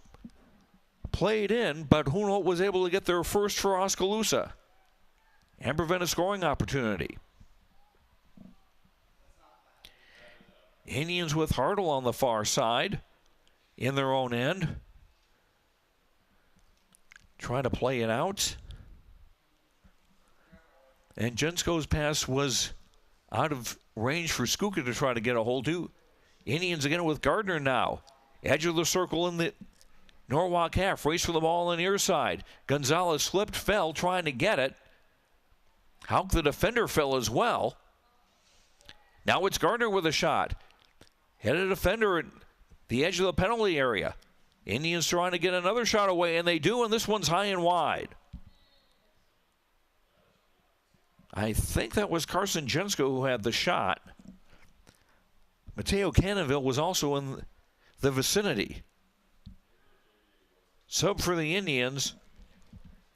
played in, but Hunold was able to get there first for Oskaloosa and prevent a scoring opportunity. Indians with Hartle on the far side in their own end. Trying to play it out. And Jensko's pass was out of range for Skuka to try to get a hold to. Indians again with Gardner now. Edge of the circle in the Norwalk half. Race for the ball on the near side. Gonzalez slipped, fell, trying to get it. Hauk, the defender, fell as well. Now it's Gardner with a shot. Hit a defender at the edge of the penalty area. Indians trying to get another shot away, and they do, and this one's high and wide. I think that was Carson Jensko who had the shot. Mateo Cannonville was also in the vicinity. Sub for the Indians.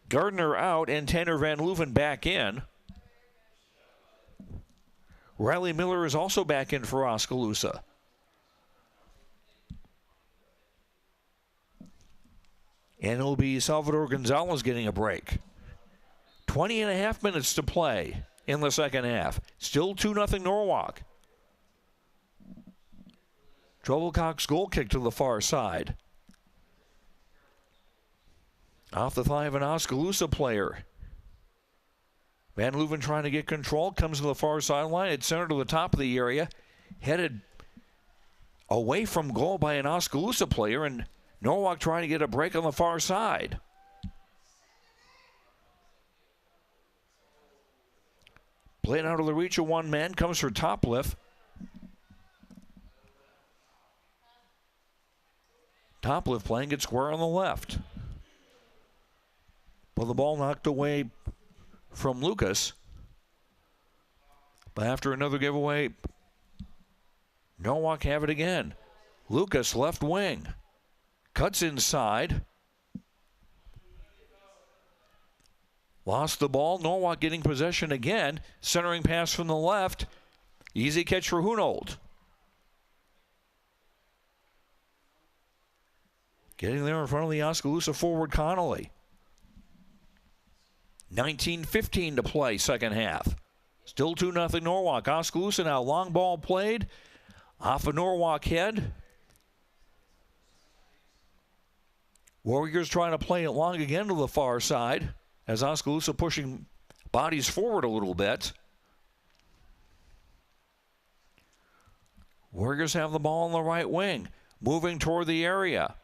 Gardner out and Tanner Van Leuven back in. Riley Miller is also back in for Oskaloosa. And it'll be Salvador Gonzalez getting a break. 20.5 minutes to play in the second half. Still 2-0 Norwalk. Troublecock's goal kick to the far side. Off the thigh of an Oskaloosa player. Van Leuven trying to get control. Comes to the far sideline. It's centered to the top of the area. Headed away from goal by an Oskaloosa player. And Norwalk trying to get a break on the far side. Playing out of the reach of one man. Comes for Topliff. Topliff playing it square on the left. But the ball knocked away from Lucas. But after another giveaway, Norwalk have it again. Lucas, left wing. Cuts inside. Lost the ball. Norwalk getting possession again. Centering pass from the left. Easy catch for Hunold. Getting there in front of the Oskaloosa forward Connolly. 19:15 to play, second half. Still 2-0 Norwalk. Oskaloosa now, long ball played. Off a Norwalk head. Warriors trying to play it long again to the far side as Oskaloosa pushing bodies forward a little bit. Warriors have the ball on the right wing, moving toward the area.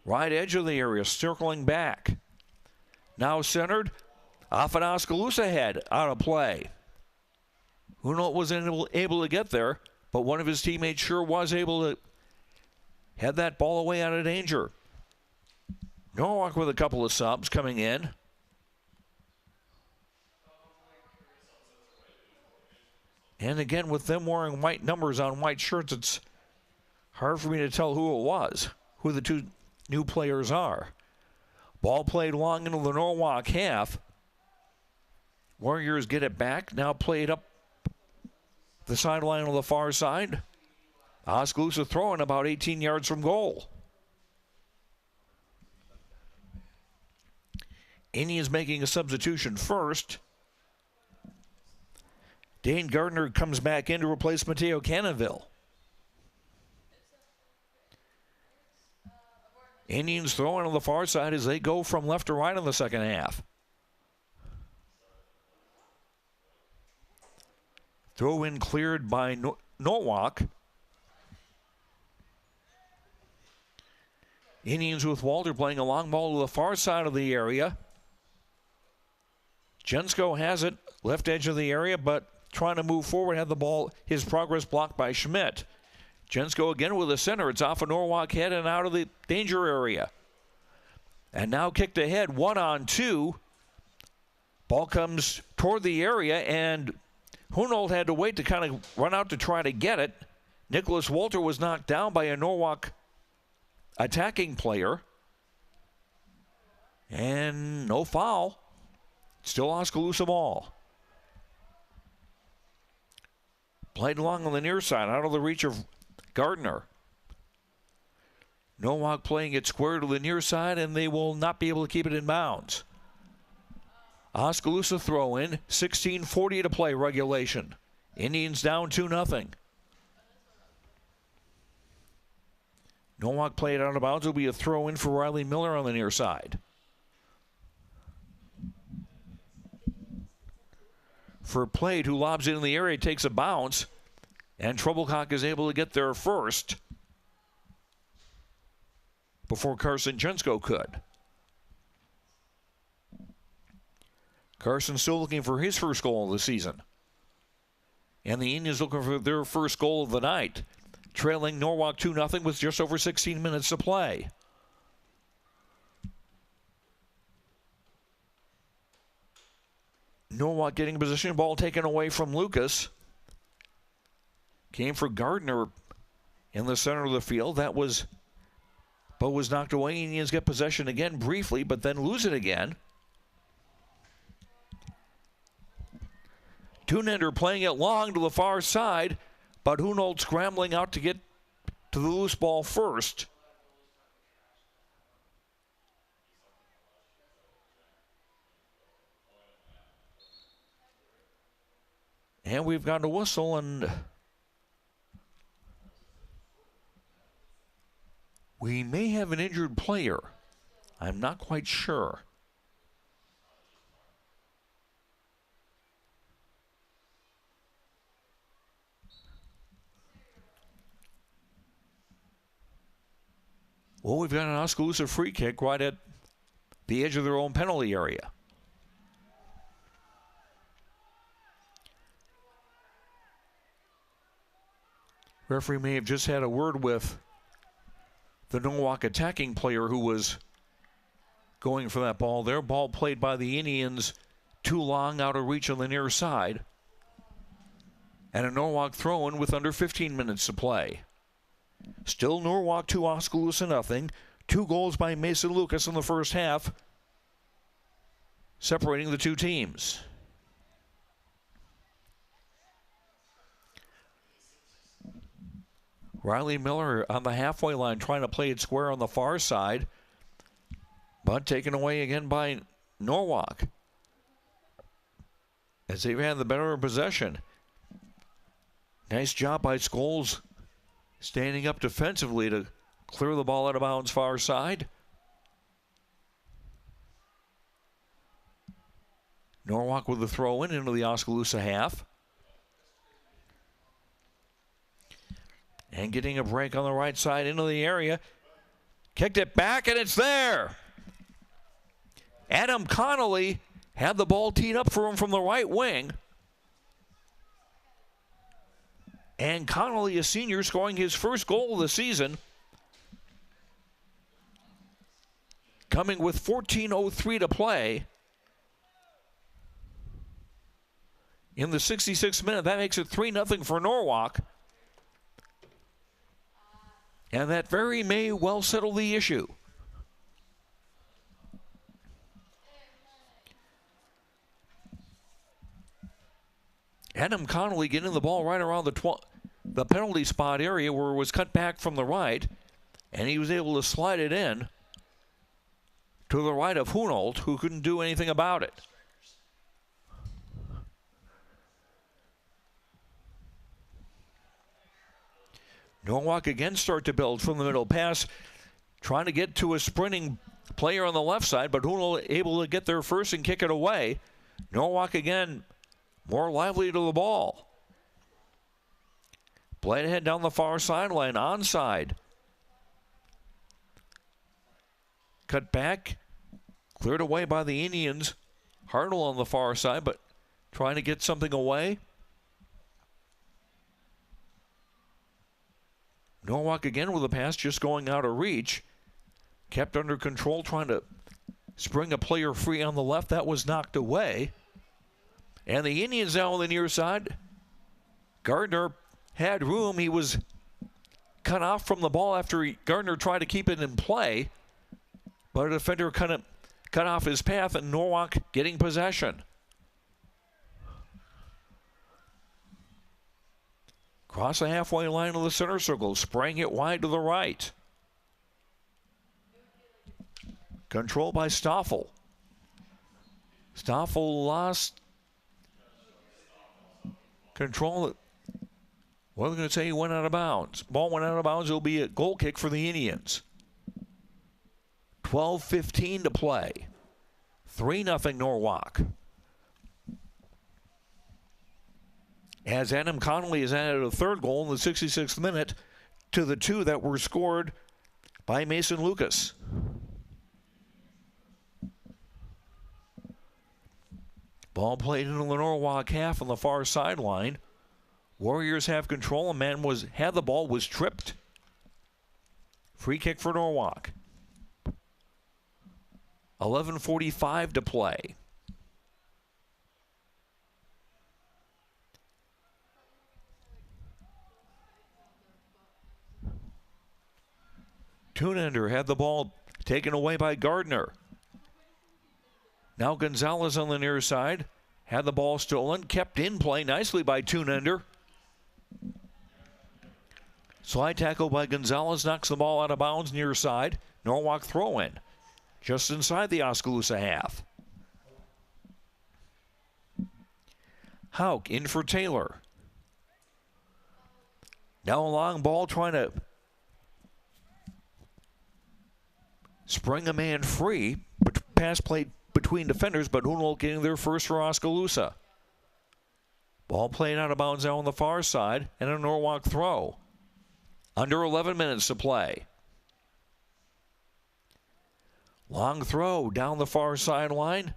Right edge of the area, circling back. Now centered, off an Oskaloosa head, out of play. Hunold wasn't able to get there, but one of his teammates sure was able to head that ball away out of danger. Norwalk with a couple of subs coming in. And again, with them wearing white numbers on white shirts, it's hard for me to tell who it was, who the two new players are. Ball played long into the Norwalk half. Warriors get it back. Now played up the sideline on the far side. Oskaloosa throwing about 18 yards from goal. Indians making a substitution first. Dane Gardner comes back in to replace Mateo Cannonville. Indians throwing on the far side as they go from left to right in the second half. Throw in cleared by Norwalk. Indians with Walter playing a long ball to the far side of the area. Jensko has it, left edge of the area, but trying to move forward, had the ball, his progress blocked by Schmidt. Jensko again with a center. It's off a Norwalk head and out of the danger area. And now kicked ahead, 1-on-2. Ball comes toward the area, and Hunold had to wait to kind of run out to try to get it. Nicholas Walter was knocked down by a Norwalk attacking player. And no foul. Still Oskaloosa ball. Played along on the near side, out of the reach of Gardner. Norwalk playing it square to the near side, and they will not be able to keep it in bounds. Oskaloosa throw in, 16:40 to play regulation. Indians down 2-0. Norwalk played out of bounds. Will be a throw in for Riley Miller on the near side. For Plate, who lobs it in the area, takes a bounce, and Troublecock is able to get there first before Carson Jensko could. Carson still looking for his first goal of the season. And the Indians looking for their first goal of the night, trailing Norwalk 2-0 with just over 16 minutes to play. Norwalk getting position, ball taken away from Lucas. Came for Gardner in the center of the field. That was, but was knocked away. Indians get possession again briefly, but then lose it again. Tunender playing it long to the far side, but Hunold scrambling out to get to the loose ball first. And we've got a whistle, and we may have an injured player. I'm not quite sure. Well, we've got an Oskaloosa free kick right at the edge of their own penalty area. Referee may have just had a word with the Norwalk attacking player who was going for that ball there. Ball played by the Indians, too long, out of reach on the near side. And a Norwalk throw-in with under 15 minutes to play. Still Norwalk 2, Oskaloosa nothing. 2 goals by Mason Lucas in the first half, separating the two teams. Riley Miller on the halfway line trying to play it square on the far side, but taken away again by Norwalk as they've had the better possession. Nice job by Scholes standing up defensively to clear the ball out of bounds far side. Norwalk with the throw in into the Oskaloosa half. And getting a break on the right side into the area. Kicked it back, and it's there. Adam Connolly had the ball teed up for him from the right wing. And Connolly, a senior, scoring his first goal of the season. Coming with 14:03 to play. In the 66th minute, that makes it 3-0 for Norwalk. And that very may well settle the issue. Adam Connolly getting the ball right around the penalty spot area where it was cut back from the right, and he was able to slide it in to the right of Hunold, who couldn't do anything about it. Norwalk again start to build from the middle. Pass trying to get to a sprinting player on the left side, but Hunold able to get there first and kick it away. Norwalk again more lively to the ball. Play ahead down the far sideline, onside. Cut back, cleared away by the Indians. Hartle on the far side, but trying to get something away. Norwalk again with a pass just going out of reach. Kept under control, trying to spring a player free on the left. That was knocked away. And the Indians now on the near side. Gardner had room. He was cut off from the ball after Gardner tried to keep it in play. But a defender cut off his path, and Norwalk getting possession. Cross the halfway line of the center circle, spraying it wide to the right. Control by Stoffel. Stoffel lost control. What are we going to say? He went out of bounds. Ball went out of bounds. It'll be a goal kick for the Indians. 12:15 to play. 3-0 Norwalk. As Adam Connolly has added a third goal in the 66th minute to the two that were scored by Mason Lucas. Ball played into the Norwalk half on the far sideline. Warriors have control. A man had the ball, was tripped. Free kick for Norwalk. 11:45 to play. Tunender had the ball taken away by Gardner. Now Gonzalez on the near side. Had the ball stolen. Kept in play nicely by Tunender. Slide tackle by Gonzalez. Knocks the ball out of bounds near side. Norwalk throw in. Just inside the Oskaloosa half. Hauk in for Taylor. Now a long ball trying to spring a man free, but pass played between defenders, but Hunold getting there first for Oskaloosa. Ball played out of bounds now on the far side, and a Norwalk throw. Under 11 minutes to play. Long throw down the far sideline.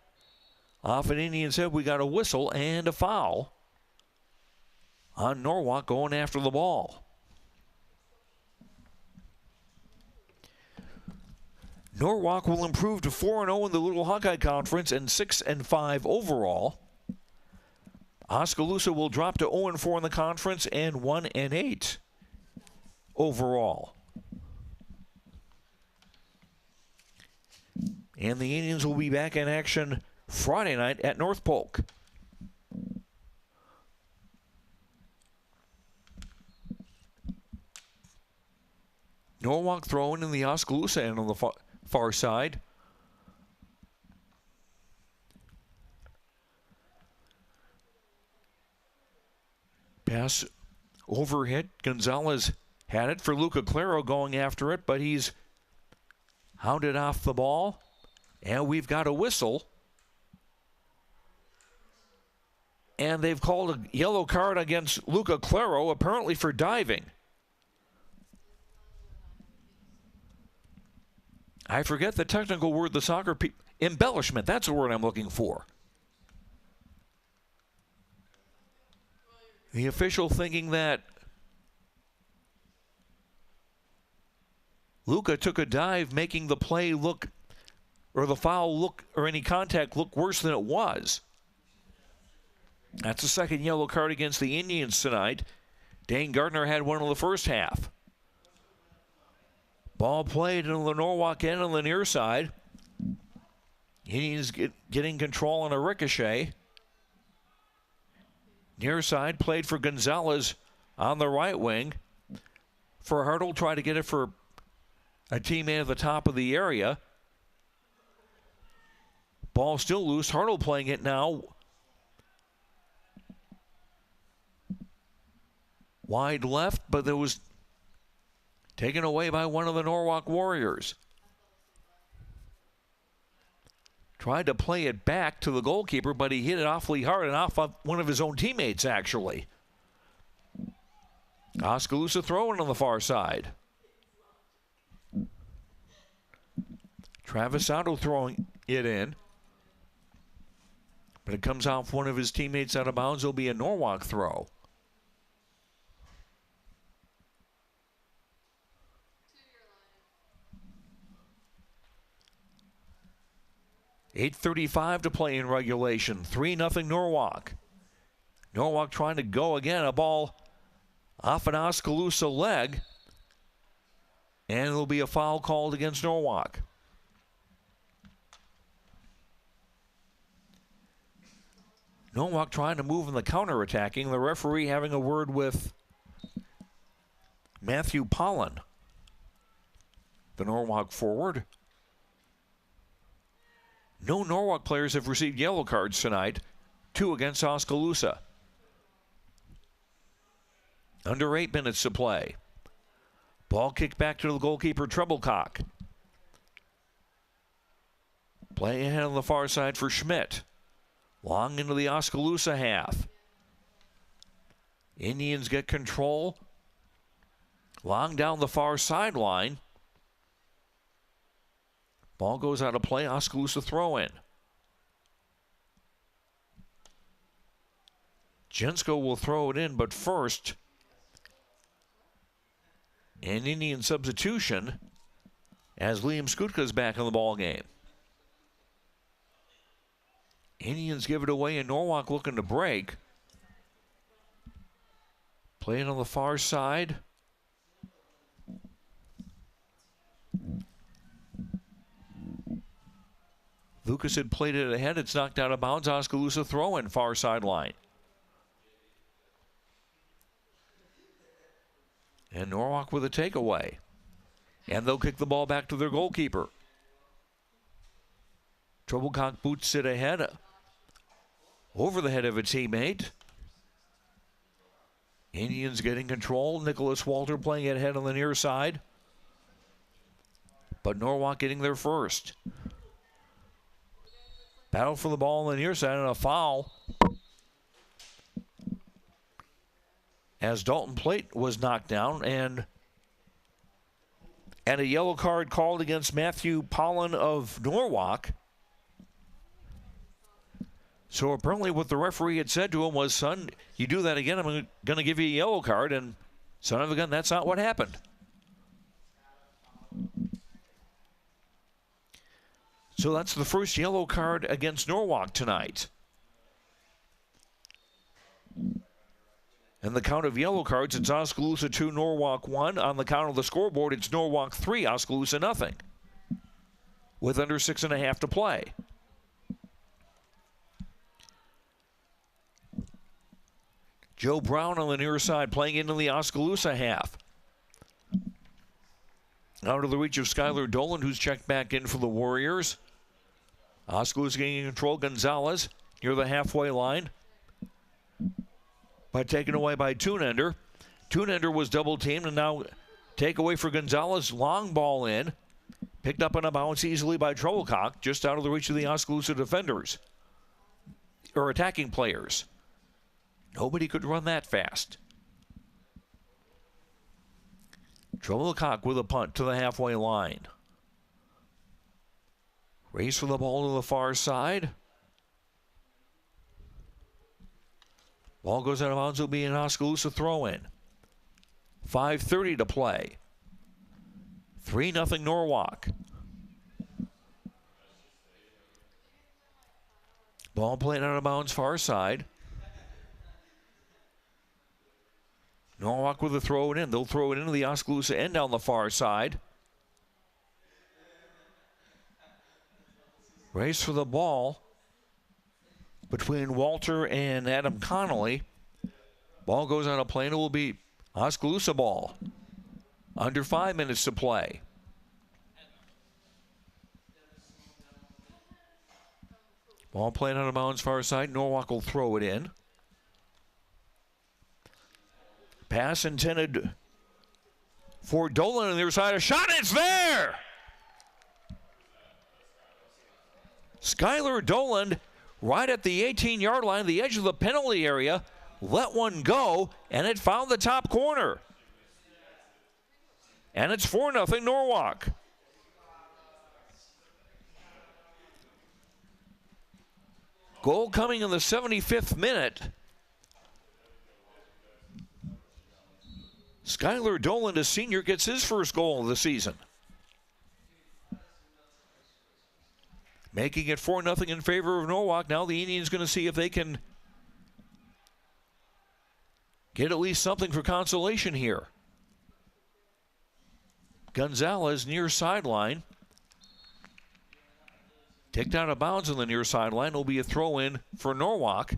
Off an Indians head, we got a whistle and a foul on Norwalk going after the ball. Norwalk will improve to 4-0 in the Little Hawkeye Conference and 6-5 overall. Oskaloosa will drop to 0-4 in the conference and 1-8 overall. And the Indians will be back in action Friday night at North Polk. Norwalk throwing in the Oskaloosa end on the far side. Pass overhit. Gonzalez had it for Luca Claro going after it, but he's hounded off the ball. And we've got a whistle. And they've called a yellow card against Luca Claro, apparently for diving. I forget the technical word the soccer embellishment, that's the word I'm looking for. The official thinking that Luca took a dive, making the play look, or the foul look, or any contact look worse than it was. That's the second yellow card against the Indians tonight. Dane Gardner had one in the first half. Ball played into the Norwalk end on the near side. Indians getting control on a ricochet. Near side played for Gonzalez on the right wing. For Hartle, try to get it for a teammate at the top of the area. Ball still loose. Hartle playing it now. Wide left, but it was taken away by one of the Norwalk Warriors. Tried to play it back to the goalkeeper, but he hit it awfully hard and off of one of his own teammates, actually. Oskaloosa throwing on the far side. Travisado throwing it in. But it comes off one of his teammates out of bounds. It'll be a Norwalk throw. .8:35 to play in regulation. 3-0 Norwalk. Norwalk trying to go again. A ball off an Oskaloosa leg. And there'll be a foul called against Norwalk. Norwalk trying to move in the counterattacking. The referee having a word with Matthew Pollan, the Norwalk forward. No Norwalk players have received yellow cards tonight. 2 against Oskaloosa. Under 8 minutes to play. Ball kicked back to the goalkeeper, Treblecock. Play ahead on the far side for Schmidt. Long into the Oskaloosa half. Indians get control. Long down the far sideline. Ball goes out of play. Oskaloosa throw in. Jensko will throw it in, but first, an Indian substitution as Liam Skutka is back in the ball game. Indians give it away, and Norwalk looking to break. Play it on the far side. Lucas had played it ahead. It's knocked out of bounds. Oskaloosa throw in far sideline. And Norwalk with a takeaway. And they'll kick the ball back to their goalkeeper. Treblecock boots it ahead. Over the head of a teammate. Indians getting control. Nicholas Walter playing it ahead on the near side. But Norwalk getting there first. Battle for the ball on the near side and a foul. As Dalton Plate was knocked down and a yellow card called against Matthew Pollan of Norwalk. So apparently what the referee had said to him was, son, you do that again, I'm going to give you a yellow card. And son of a gun, that's not what happened. So that's the first yellow card against Norwalk tonight. And the count of yellow cards, it's Oskaloosa 2, Norwalk 1. On the count of the scoreboard, it's Norwalk 3, Oskaloosa nothing. With under 6.5 to play. Joe Brown on the near side playing into the Oskaloosa half. Out of the reach of Skylar Dolan, who's checked back in for the Warriors. Oskaloosa getting control. Gonzalez near the halfway line. But taken away by Tunender. Tunender was double teamed and now takeaway for Gonzalez. Long ball in. Picked up on a bounce easily by Treblecock, just out of the reach of the Oskaloosa defenders. Or attacking players. Nobody could run that fast. Treblecock with a punt to the halfway line. Race for the ball to the far side. Ball goes out of bounds. It'll be an Oskaloosa throw-in. 5:30 to play. 3-0 Norwalk. Ball played out of bounds far side. Norwalk with a throw it in. They'll throw it into the Oskaloosa end down the far side. Race for the ball between Walter and Adam Connolly. Ball goes on a play, and it will be Oskaloosa ball. Under 5 minutes to play. Ball playing out of bounds far side. Norwalk will throw it in. Pass intended for Dolan on the other side. A shot, it's there! Skylar Dolan right at the 18-yard line, the edge of the penalty area, let one go, and it found the top corner. And it's 4-0 Norwalk. Goal coming in the 75th minute. Skylar Dolan, a senior, gets his first goal of the season. Making it 4-0 in favor of Norwalk. Now the Indians going to see if they can get at least something for consolation here. Gonzalez near sideline. Kicked out of bounds on the near sideline. Will be a throw in for Norwalk.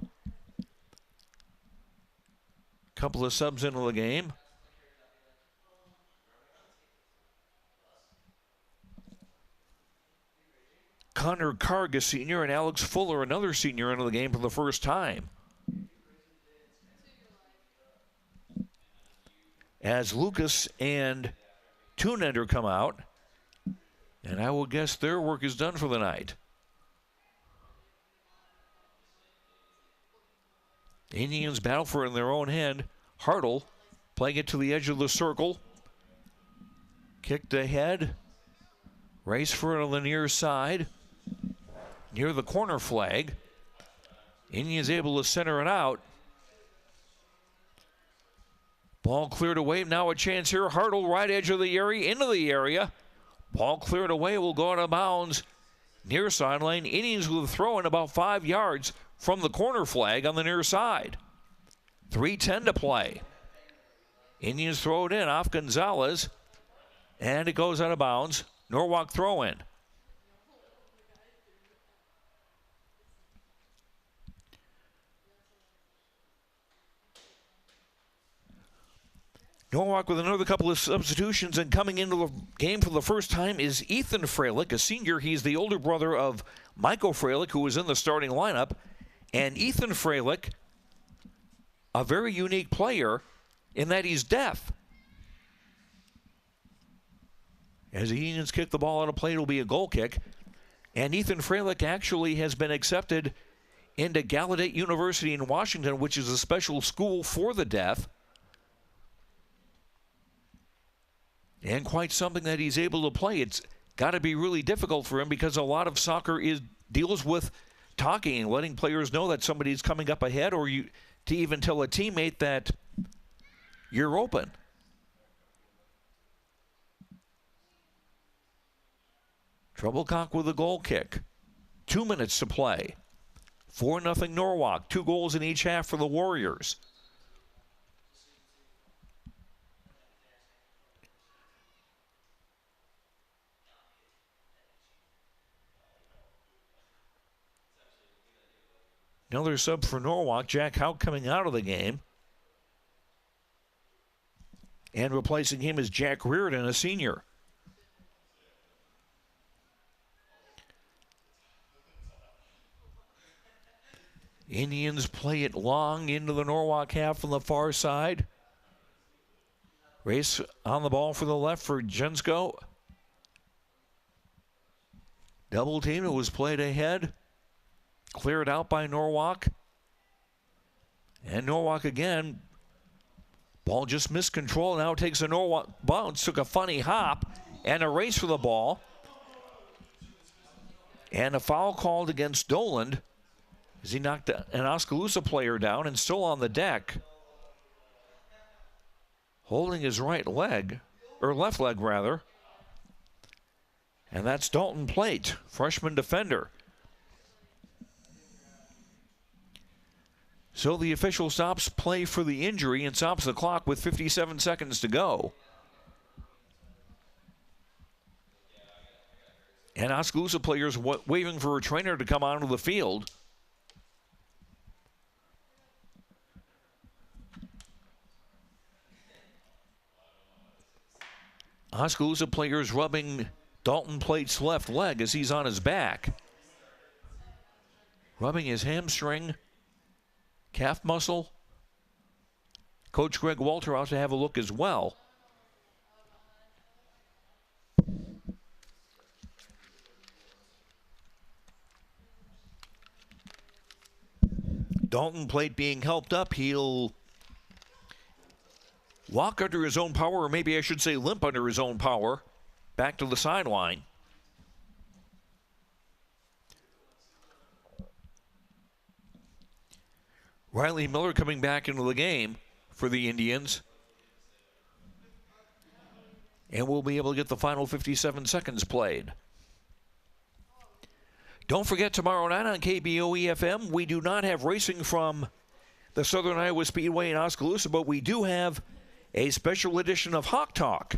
Couple of subs into the game. Connor Karg, a senior, and Alex Fuller, another senior, into the game for the first time. As Lucas and Tunender come out, and I will guess their work is done for the night. Indians battle for it in their own end. Hartle playing it to the edge of the circle. Kicked ahead. Race for it on the near side. Near the corner flag. Indians able to center it out. Ball cleared away. Now a chance here. Hartle right edge of the area, into the area. Ball cleared away, will go out of bounds near sideline. Indians will throw in about 5 yards from the corner flag on the near side. 3:10 to play. Indians throw it in off Gonzalez, and it goes out of bounds. Norwalk throw in. Norwalk with another couple of substitutions, and coming into the game for the first time is Ethan Freilich, a senior. He's the older brother of Michael Freilich, who was in the starting lineup. And Ethan Freilich, a very unique player in that he's deaf. As the Indians kick the ball out of play, it'll be a goal kick. And Ethan Freilich actually has been accepted into Gallaudet University in Washington, which is a special school for the deaf. And quite something that he's able to play. It's got to be really difficult for him because a lot of soccer deals with talking and letting players know that somebody's coming up ahead, or to even tell a teammate that you're open. Troublecock with a goal kick. 2 minutes to play. 4-0 Norwalk. 2 goals in each half for the Warriors. Another sub for Norwalk. Jack Houck coming out of the game. And replacing him is Jack Reardon, a senior. Indians play it long into the Norwalk half on the far side. Race on the ball for the left for Jensko. Double team. It was played ahead. Cleared out by Norwalk. And Norwalk again. Ball just missed control. Now takes a Norwalk bounce. Took a funny hop. And a race for the ball. And a foul called against Dolan as he knocked an Oskaloosa player down and still on the deck. Holding his right leg, or left leg rather. And that's Dalton Plate, freshman defender. So the official stops play for the injury and stops the clock with 57 seconds to go. And Oskaloosa players waving for a trainer to come onto the field. Oskaloosa players rubbing Dalton Plate's left leg as he's on his back. Rubbing his hamstring, calf muscle. Coach Greg Walter out to have a look as well. Dalton Plate being helped up. He'll walk under his own power, or maybe I should say limp under his own power, back to the sideline. Riley Miller coming back into the game for the Indians. And we'll be able to get the final 57 seconds played. Don't forget, tomorrow night on KBOE-FM, we do not have racing from the Southern Iowa Speedway in Oskaloosa, but we do have a special edition of Hawk Talk.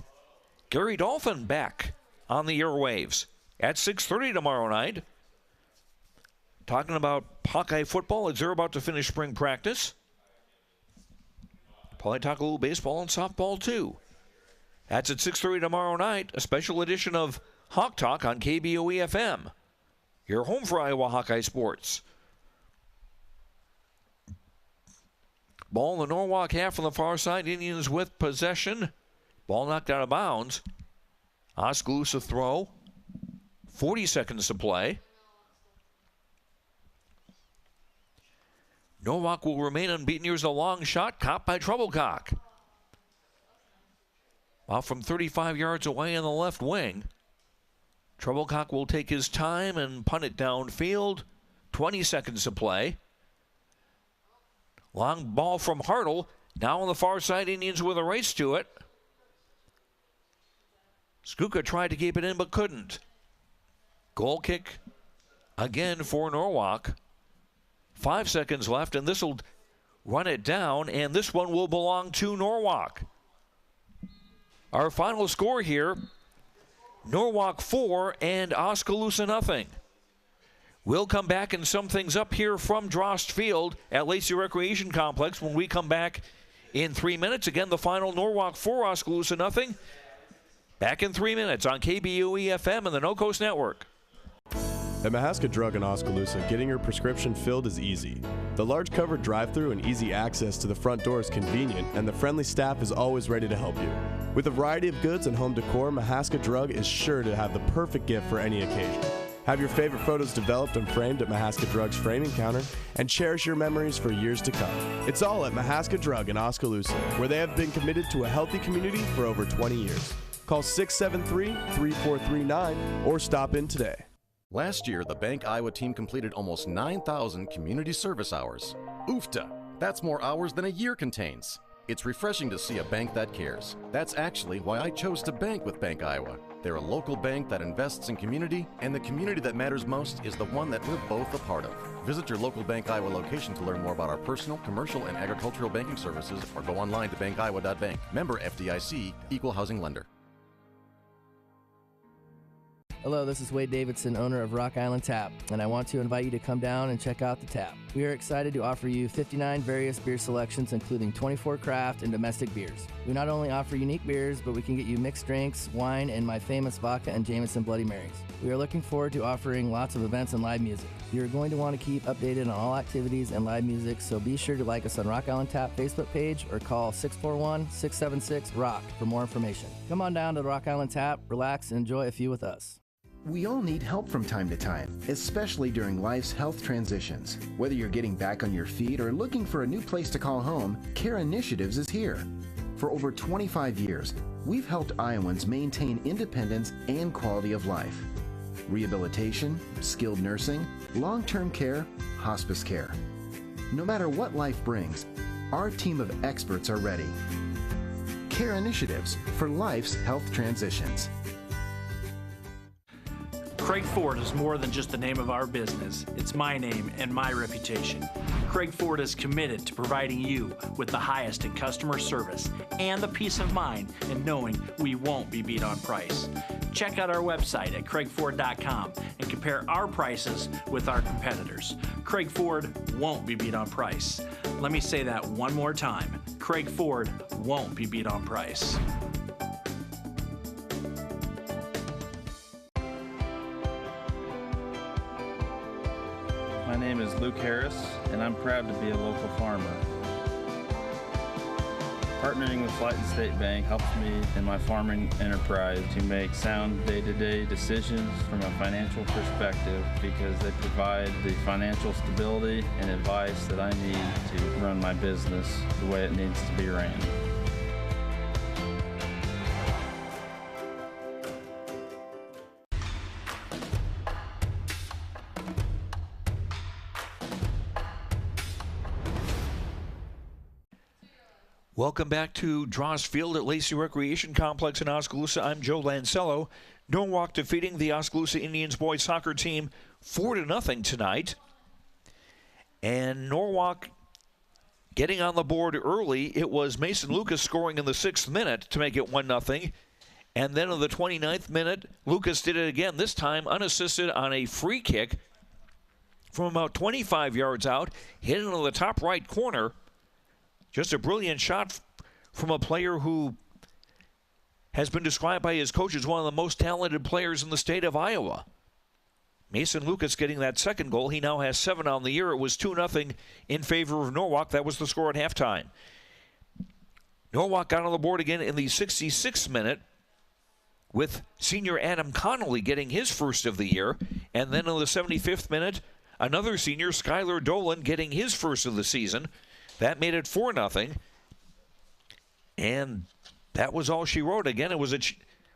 Gary Dolphin back on the airwaves at 6:30 tomorrow night. Talking about Hawkeye football as they're about to finish spring practice. Probably talk a little baseball and softball too. That's at 6:30 tomorrow night, a special edition of Hawk Talk on KBOE-FM. Your home for Iowa Hawkeye sports. Ball in the Norwalk half on the far side. Indians with possession. Ball knocked out of bounds. Oskaloosa throw. 40 seconds to play. Norwalk will remain unbeaten. Here's a long shot, caught by Troublecock. Off from 35 yards away in the left wing. Troublecock will take his time and punt it downfield. 20 seconds to play. Long ball from Hartle. Now on the far side, Indians with a race to it. Skuka tried to keep it in but couldn't. Goal kick again for Norwalk. 5 seconds left, and this will run it down, and this one will belong to Norwalk. Our final score here, Norwalk 4 and Oskaloosa nothing. We'll come back and sum things up here from Drost Field at Lacey Recreation Complex when we come back in 3 minutes. Again, the final, Norwalk 4, Oskaloosa nothing. Back in 3 minutes on KBOE-FM and the No Coast Network. At Mahaska Drug in Oskaloosa, getting your prescription filled is easy. The large covered drive-thru and easy access to the front door is convenient, and the friendly staff is always ready to help you. With a variety of goods and home decor, Mahaska Drug is sure to have the perfect gift for any occasion. Have your favorite photos developed and framed at Mahaska Drug's framing counter, and cherish your memories for years to come. It's all at Mahaska Drug in Oskaloosa, where they have been committed to a healthy community for over 20 years. Call 673-3439 or stop in today. Last year, the Bank Iowa team completed almost 9,000 community service hours. Oofta! That's more hours than a year contains. It's refreshing to see a bank that cares. That's actually why I chose to bank with Bank Iowa. They're a local bank that invests in community, and the community that matters most is the one that we're both a part of. Visit your local Bank Iowa location to learn more about our personal, commercial, and agricultural banking services, or go online to bankiowa.bank. Member FDIC, Equal Housing Lender. Hello, this is Wade Davidson, owner of Rock Island Tap, and I want to invite you to come down and check out the tap. We are excited to offer you 59 various beer selections, including 24 craft and domestic beers. We not only offer unique beers, but we can get you mixed drinks, wine, and my famous vodka and Jameson Bloody Marys. We are looking forward to offering lots of events and live music. You're going to want to keep updated on all activities and live music, so be sure to like us on Rock Island Tap Facebook page or call 641-676-ROCK for more information. Come on down to the Rock Island Tap, relax, and enjoy a few with us. We all need help from time to time, especially during life's health transitions. Whether you're getting back on your feet or looking for a new place to call home, Care Initiatives is here. For over 25 years, we've helped Iowans maintain independence and quality of life. Rehabilitation, skilled nursing, long-term care, hospice care. No matter what life brings, our team of experts are ready. Care Initiatives for life's health transitions. Craig Ford is more than just the name of our business. It's my name and my reputation. Craig Ford is committed to providing you with the highest in customer service and the peace of mind in knowing we won't be beat on price. Check out our website at craigford.com and compare our prices with our competitors. Craig Ford won't be beat on price. Let me say that one more time. Craig Ford won't be beat on price. Luke Harris, and I'm proud to be a local farmer. Partnering with Light and State Bank helps me in my farming enterprise to make sound day-to-day decisions from a financial perspective because they provide the financial stability and advice that I need to run my business the way it needs to be ran. Welcome back to Dross Field at Lacey Recreation Complex in Oskaloosa. I'm Joe Lancello. Norwalk defeating the Oskaloosa Indians boys soccer team 4-0 tonight. And Norwalk getting on the board early. It was Mason Lucas scoring in the 6th minute to make it 1-0. And then in the 29th minute, Lucas did it again, this time unassisted on a free kick from about 25 yards out, hit it into the top right corner. Just a brilliant shot from a player who has been described by his coach as one of the most talented players in the state of Iowa. Mason Lucas getting that second goal. He now has 7 on the year. It was 2-0 in favor of Norwalk. That was the score at halftime. Norwalk got on the board again in the 66th minute with senior Adam Connolly getting his first of the year. And then in the 75th minute, another senior, Skylar Dolan, getting his first of the season. That made it 4-0, and that was all she wrote. Again, it was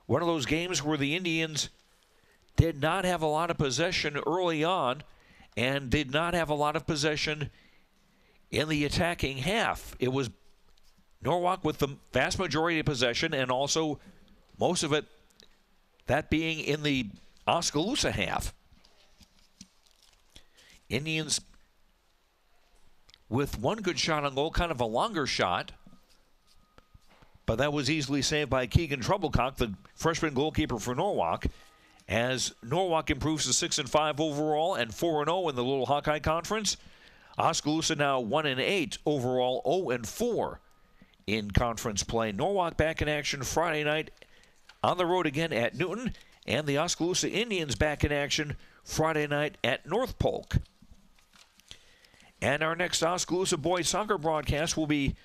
one of those games where the Indians did not have a lot of possession early on and did not have a lot of possession in the attacking half. It was Norwalk with the vast majority of possession and also most of it, that being in the Oskaloosa half. Indians with one good shot on goal, kind of a longer shot. But that was easily saved by Keegan Troublecock, the freshman goalkeeper for Norwalk, as Norwalk improves to 6-5 overall and 4-0 in the Little Hawkeye Conference. Oskaloosa now 1-8 overall, 0-4 in conference play. Norwalk back in action Friday night on the road again at Newton, and the Oskaloosa Indians back in action Friday night at North Polk. And our next Oskaloosa boys soccer broadcast will be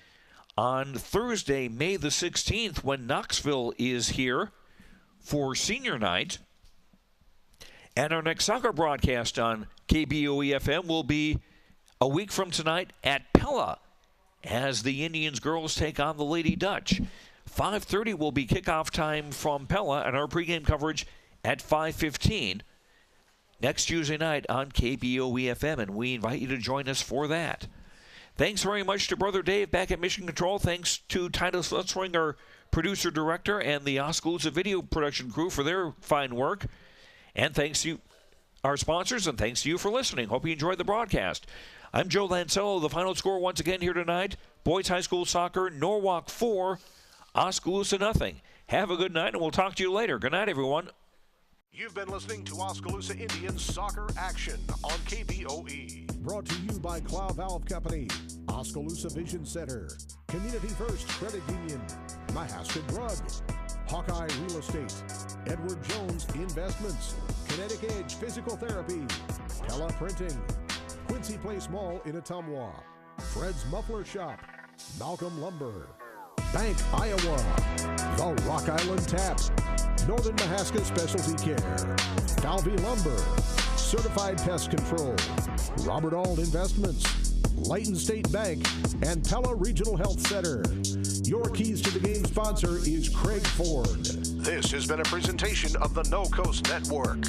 on Thursday, May the 16th, when Knoxville is here for senior night. And our next soccer broadcast on KBOE-FM will be a week from tonight at Pella as the Indians girls take on the Lady Dutch. 5:30 will be kickoff time from Pella, and our pregame coverage at 5:15. Next Tuesday night on KBOE-FM, and we invite you to join us for that. Thanks very much to Brother Dave back at Mission Control. Thanks to Titus Lutzring, our producer-director, and the Oskaloosa video production crew for their fine work. And thanks to our sponsors, and thanks to you for listening. Hope you enjoyed the broadcast. I'm Joe Lancello. The final score once again here tonight, boys high school soccer, Norwalk 4, Oskaloosa 0. Have a good night, and we'll talk to you later. Good night, everyone. You've been listening to Oskaloosa Indians Soccer Action on KBOE. Brought to you by Clow Valve Company, Oskaloosa Vision Center, Community First Credit Union, Mahaska Drug, Hawkeye Real Estate, Edward Jones Investments, Kinetic Edge Physical Therapy, Pella Printing, Quincy Place Mall in Ottumwa, Fred's Muffler Shop, Malcolm Lumber, Bank Iowa, The Rock Island Tap, Northern Mahaska Specialty Care, Falvey Lumber, Certified Pest Control, Robert Auld Investments, Layton State Bank, and Pella Regional Health Center. Your Keys to the Game sponsor is Craig Ford. This has been a presentation of the No Coast Network.